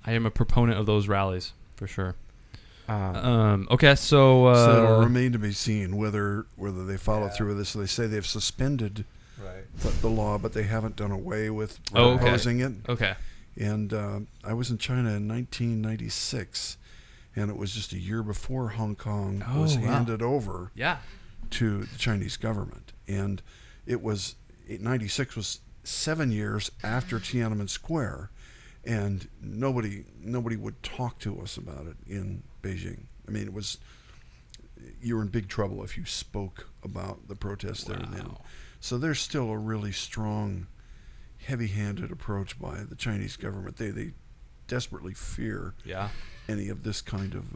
am a proponent of those rallies for sure. Okay, so So it'll remain to be seen whether they follow through with this. They say they've suspended the law, but they haven't done away with Oh, okay. proposing it. okay. And I was in China in 1996, and it was just a year before Hong Kong was wow. handed over Yeah. to the Chinese government. And 96 was 7 years after Tiananmen Square, and nobody would talk to us about it in Beijing. I mean, you were in big trouble if you spoke about the protests there then. Wow. So there's still a really strong, heavy-handed approach by the Chinese government. They desperately fear Yeah. any of this kind of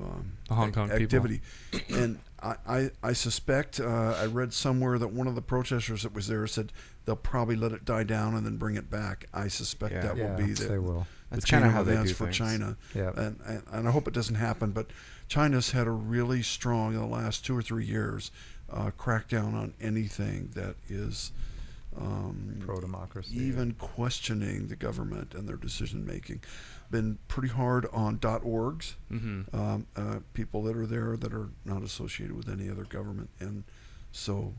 The Hong Kong people. activity. And I suspect, I read somewhere that one of the protesters that was there said they'll probably let it die down and then bring it back. I suspect Yeah. that will be they will. That's chain kinda of how they events do for things. China. Yeah. And I hope it doesn't happen, but China's had a really strong, in the last 2 or 3 years, crackdown on anything that is Pro-democracy. even questioning the government and their decision making. Been pretty hard on .orgs, Mm-hmm. people that are there that are not associated with any other government, and so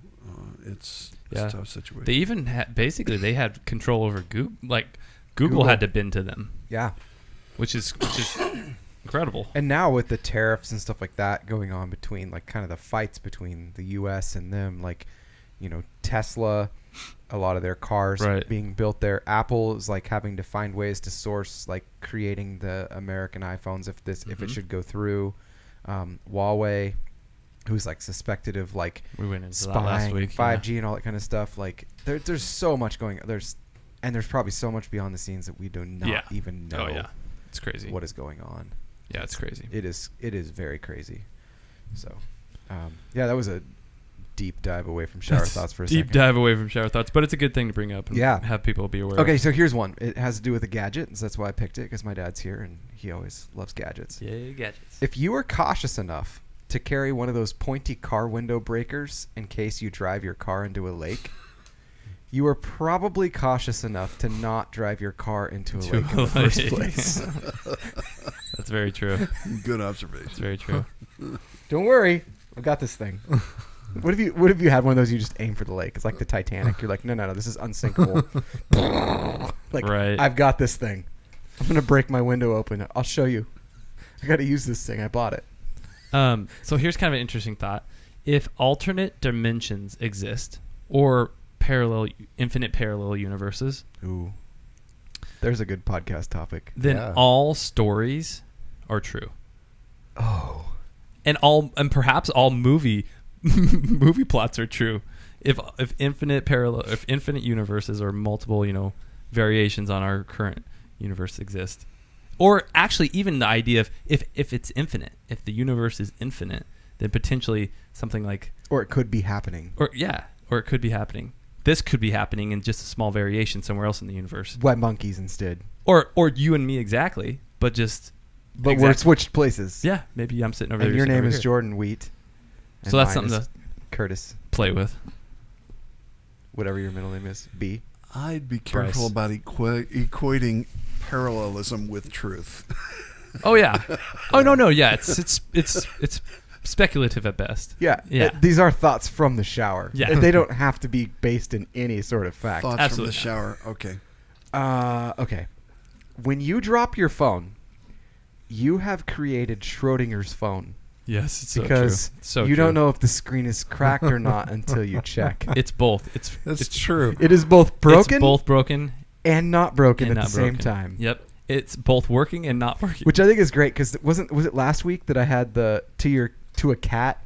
it's Yeah. a tough situation. They even basically they had control over Google. Like Google had to bend to them, yeah. which is incredible. And now with the tariffs and stuff like that going on between, like, kind of the fights between the U.S. and them, like, you know, Tesla, a lot of their cars Right. being built there. Apple is, like, having to find ways to source, like, creating the American iPhones if it should go through. Huawei, who's, like, suspected of, like, We went into that last spying, week. 5G and all that kind of stuff. Like, there's so much going. There's probably so much beyond the scenes that we do not even know. Oh yeah, it's crazy. What is going on. Yeah, it's crazy. It is very crazy. So, yeah, that was a deep dive away from shower thoughts for a Deep second. dive away from shower thoughts, but it's a good thing to bring up and Yeah. have people be aware. Okay, so here's one. It has to do with a gadget, and so that's why I picked it, because my dad's here and he always loves gadgets. Yeah, gadgets. If you were cautious enough to carry one of those pointy car window breakers in case you drive your car into a lake, you were probably cautious enough to not drive your car into a lake in the first place. That's very true. Good observation. It's very true. Don't worry, I've got this thing. What if you had one of those you just aim for the lake? It's like the Titanic. You're like, no, this is unsinkable. Like, Right. I've got this thing. I'm gonna break my window open. I'll show you. I got to use this thing. I bought it. So here's kind of an interesting thought. If alternate dimensions exist or infinite parallel universes, Ooh, there's a good podcast topic. then Yeah. all stories are true. Oh, And perhaps all movie plots are true. If infinite universes or multiple, variations on our current universe exist. Or actually even the idea of if it's infinite, if the universe is infinite, then potentially something like or it could be happening. or it could be happening. This could be happening in just a small variation somewhere else in the universe. Wet monkeys instead. Or you and me exactly, but just We're switched places. yeah, maybe I'm sitting over And there. your sitting name over is here. Jordan Wheat. So that's mine something is to Curtis, play with. whatever your middle name is. B. I'd be careful Bryce. about equating parallelism with truth. Oh yeah. Oh no, yeah. It's speculative at best. Yeah. Yeah. These are thoughts from the shower. Yeah. They don't have to be based in any sort of fact. Thoughts Absolutely. from the shower. Okay. Okay. When you drop your phone, you have created Schrodinger's phone Yes, it's so because true. It's so you true. don't know if the screen is cracked or not until you check. It's both. That's it's true. It is both broken It's both broken and not broken and at not the same broken. time. Yep. It's both working and not working. Which I think is great because was it last week that I had to a cat?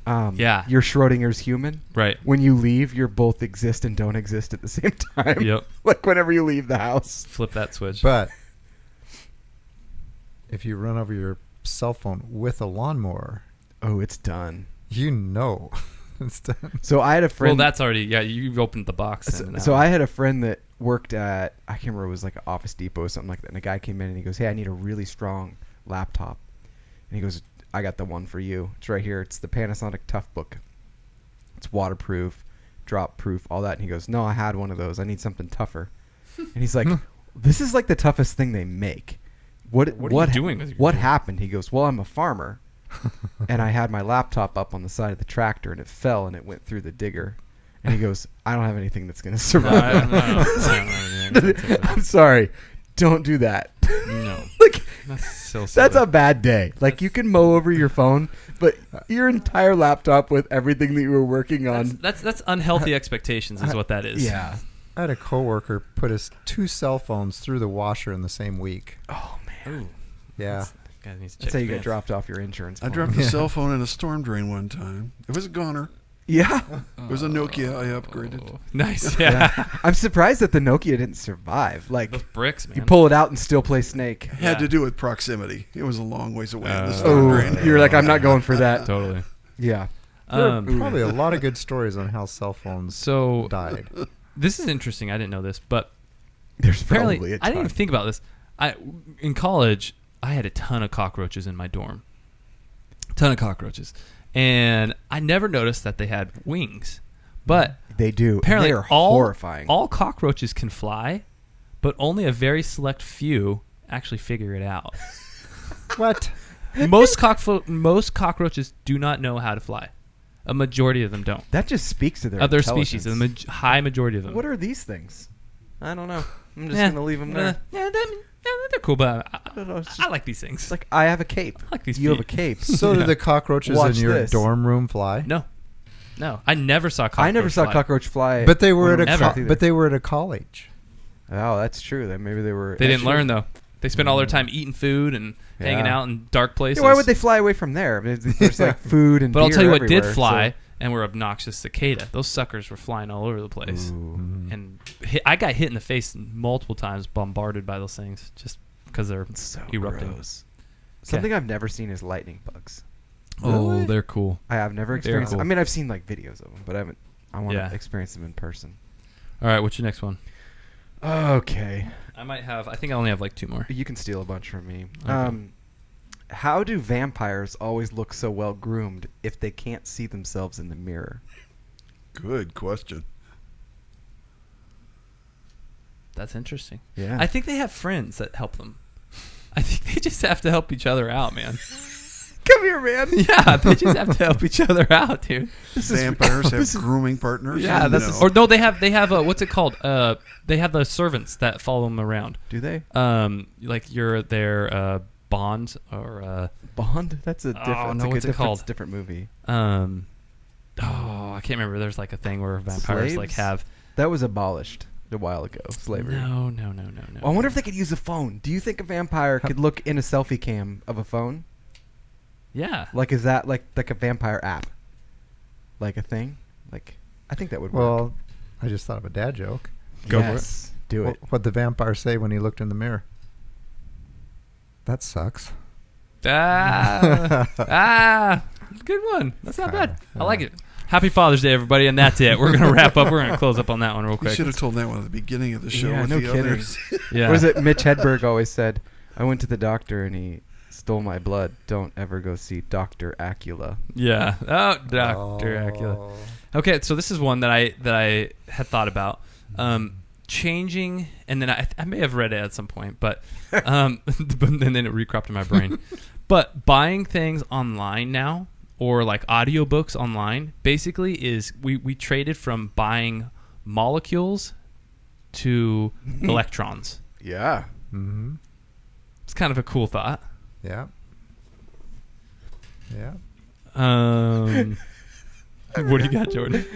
Yeah. You're Schrodinger's human. Right. When you leave, you both exist and don't exist at the same time. Yep. Like whenever you leave the house. Flip that switch. But if you run over your cell phone with a lawnmower, Oh, it's done. it's done. So I had a friend. well, that's already you've opened the box. So I had a friend that worked at, I can't remember, it was like an Office Depot or something like that. And a guy came in and he goes, "Hey, I need a really strong laptop." And he goes, "I got the one for you. It's right here. It's the Panasonic Toughbook. It's waterproof, drop proof, all that." And he goes, "No, I had one of those. I need something tougher." And he's like, "This is like the toughest thing they make. What are you doing with your What phone?" happened?" He goes, "Well, I'm a farmer." And I had my laptop up on the side of the tractor and it fell and it went through the digger. And he goes, "I don't have anything that's going to survive." I'm sorry. Don't do that. No. Like, That's so that's silly. a bad day. Like, you can mow over your phone, but your entire laptop with everything that you were working on. That's unhealthy expectations is what that is. Yeah. I had a coworker put his 2 cell phones through the washer in the same week. Oh, man. Ooh. Yeah. Guy needs to That's check how you his get pants. dropped off your insurance. I phone. dropped a Yeah. cell phone in a storm drain one time. It was a goner. Yeah. It was a Nokia I upgraded. Oh, nice. Yeah. I'm surprised that the Nokia didn't survive. Like, Those bricks, man. you pull it out and still play Snake. Had Yeah. to do with proximity. It was a long ways away in the Oh. storm Oh, drain. you're like, I'm not going for that. Totally. Yeah. There are Um, probably a lot of good stories on how cell phones so died. this is interesting. I didn't know this, but There's apparently probably a I didn't ton. even think about this. In college, I had a ton of cockroaches in my dorm. Ton of cockroaches. And I never noticed that they had wings. But They do. apparently They are all horrifying. all cockroaches can fly, but only a very select few actually figure it out. What? most cockroaches do not know how to fly. A majority of them don't. That just speaks to their Other intelligence. species, high majority of them. What are these things? I don't know. I'm just Yeah. gonna leave them there. They're cool, but I don't know. It's I like these things. It's like, I have a cape. I like these You have a feet. cape. So Yeah. did the cockroaches Watch in your this. dorm room fly? No, I never saw cockroach. I never saw fly. cockroach fly. But they were at when I a was Never. either. but they were at a college. Oh, that's true. Then maybe they were. They didn't actually- learn though. They spent all their time eating food and hanging Yeah. out in dark places. Yeah, why would they fly away from there? There's like food and. But I'll beer tell you what did everywhere, fly so- and were obnoxious cicada. Those suckers were flying all over the place. Ooh. And I got hit in the face multiple times, bombarded by those things, just because they're So erupting. gross. Something I've never seen is lightning bugs. Oh, Really? they're cool. I have never They're experienced. cool. I mean, I've seen like videos of them, but I haven't. I want Yeah. to experience them in person. All right, what's your next one? Okay, I think I only have like 2 more. you can steal a bunch from me. Okay. How do vampires always look so well groomed if they can't see themselves in the mirror? Good question. That's interesting. Yeah, I think they have friends that help them. I think they just have to help each other out, man. Come here, man. Yeah, they just have to help each other out, dude. Vampires have grooming partners. Yeah, No. or no, they have what's it called? They have the servants that follow them around. Do they? Like you're their Bond or Bond? That's a different. no, what's it called? Different movie. I can't remember. There's like a thing where vampires like have. That was abolished a while ago. Slavery. No. I wonder if they could use a phone. Do you think a vampire could look in a selfie cam of a phone? Yeah. Like, is that like a vampire app? Like a thing? Like, I think that would work. Well, I just thought of a dad joke. Go for yes, do it. What'd the vampire say when he looked in the mirror? That sucks. Good one. That's not bad. I like it. Happy Father's Day, everybody, and that's it. We're gonna wrap up. We're gonna close up on that one real You quick. should have told that one at the beginning of the show. Yeah, with no the kidding. others. Yeah. What was it? Mitch Hedberg always said, "I went to the doctor and he stole my blood. Don't ever go see Dr. Acula." Yeah. Oh, Dr. Acula. Okay, so this is one that I had thought about. Changing, and then I may have read it at some point, but and then it recropped in my brain. But buying things online now, or like audiobooks online, basically is we traded from buying molecules to electrons. Yeah. Mm-hmm. It's kind of a cool thought. Yeah. Yeah. What do you got, Jordan?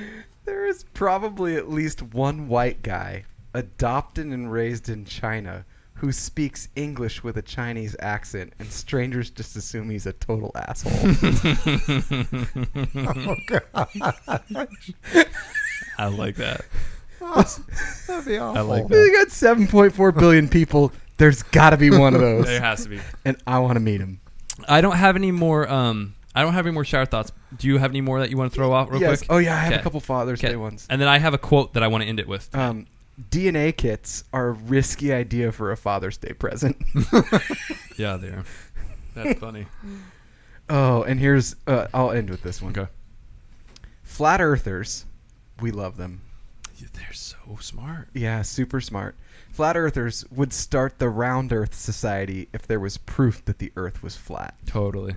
There is probably at least one white guy adopted and raised in China who speaks English with a Chinese accent, and strangers just assume he's a total asshole. Oh, God. I like that. That'd be awful. I like We got 7.4 billion people. There's got to be one of those, There has to be. and I want to meet him. I don't have any more. I don't have any more shower thoughts. Do you have any more that you want to throw out real quick? Oh yeah, I have Okay. a couple Father's Okay. Day ones. And then I have a quote that I want to end it with. DNA kits are a risky idea for a Father's Day present. Yeah, they are. That's funny. Oh, and here's I'll end with this one. Okay. Flat Earthers, we love them. They're so smart. Yeah, super smart. Flat Earthers would start the Round Earth Society if there was proof that the Earth was flat, Totally.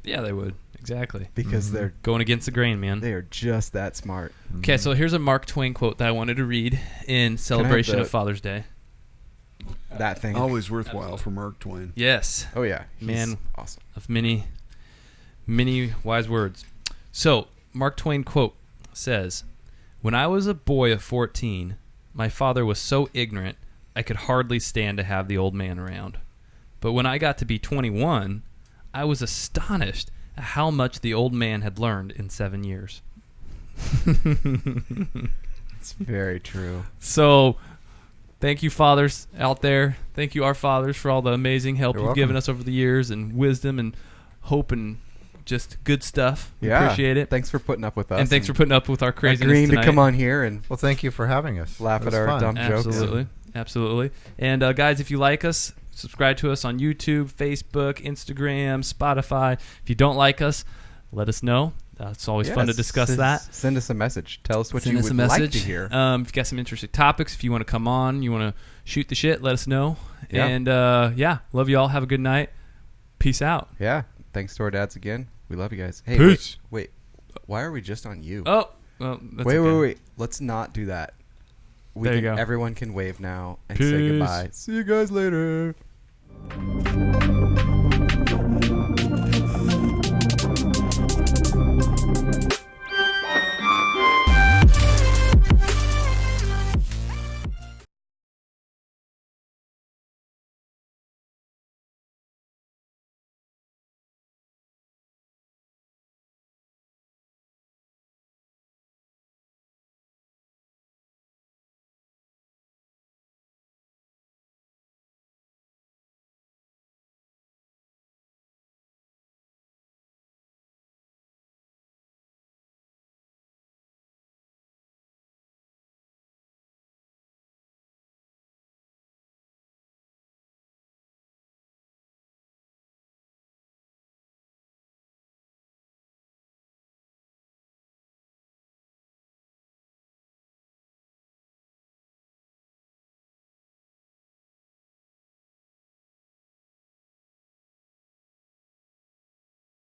Yeah, they would. Exactly. because they're Going against the grain, man. they are just that smart. Okay, so here's a Mark Twain quote that I wanted to read in celebration the- of Father's Day. That thing. Always worthwhile for Mark Twain. Yes. Oh yeah, he's Man. awesome. Of many, many wise words. So, Mark Twain quote says, "When I was a boy of 14, my father was so ignorant I could hardly stand to have the old man around. But when I got to be 21, I was astonished at how much the old man had learned in 7 years." It's very true. So, thank you, fathers out there. Thank you, our fathers, for all the amazing help You're you've welcome. given us over the years, and wisdom and hope and just good stuff. We Yeah, appreciate it. Thanks for putting up with us. And thanks for putting up with our craziness agreeing tonight. to come on here and Well, thank you for having us. laugh It at was our fun. dumb jokes. Absolutely. Absolutely. And guys, if you like us, subscribe to us on YouTube, Facebook, Instagram, Spotify. If you don't like us, let us know. It's always fun to discuss that. Send us a message. Tell us what Send you us a would message. like to hear. If you got some interesting topics, if you want to come on, you want to shoot the shit, let us know. Yeah. And yeah, love you all. Have a good night. Peace out. Yeah. Thanks to our dads again. We love you guys. Hey, Peace. Wait. Why are we just on you? Oh, well, that's wait. okay. Wait. Let's not do that. There you go. Everyone can wave now and say Peace. goodbye. See you guys later.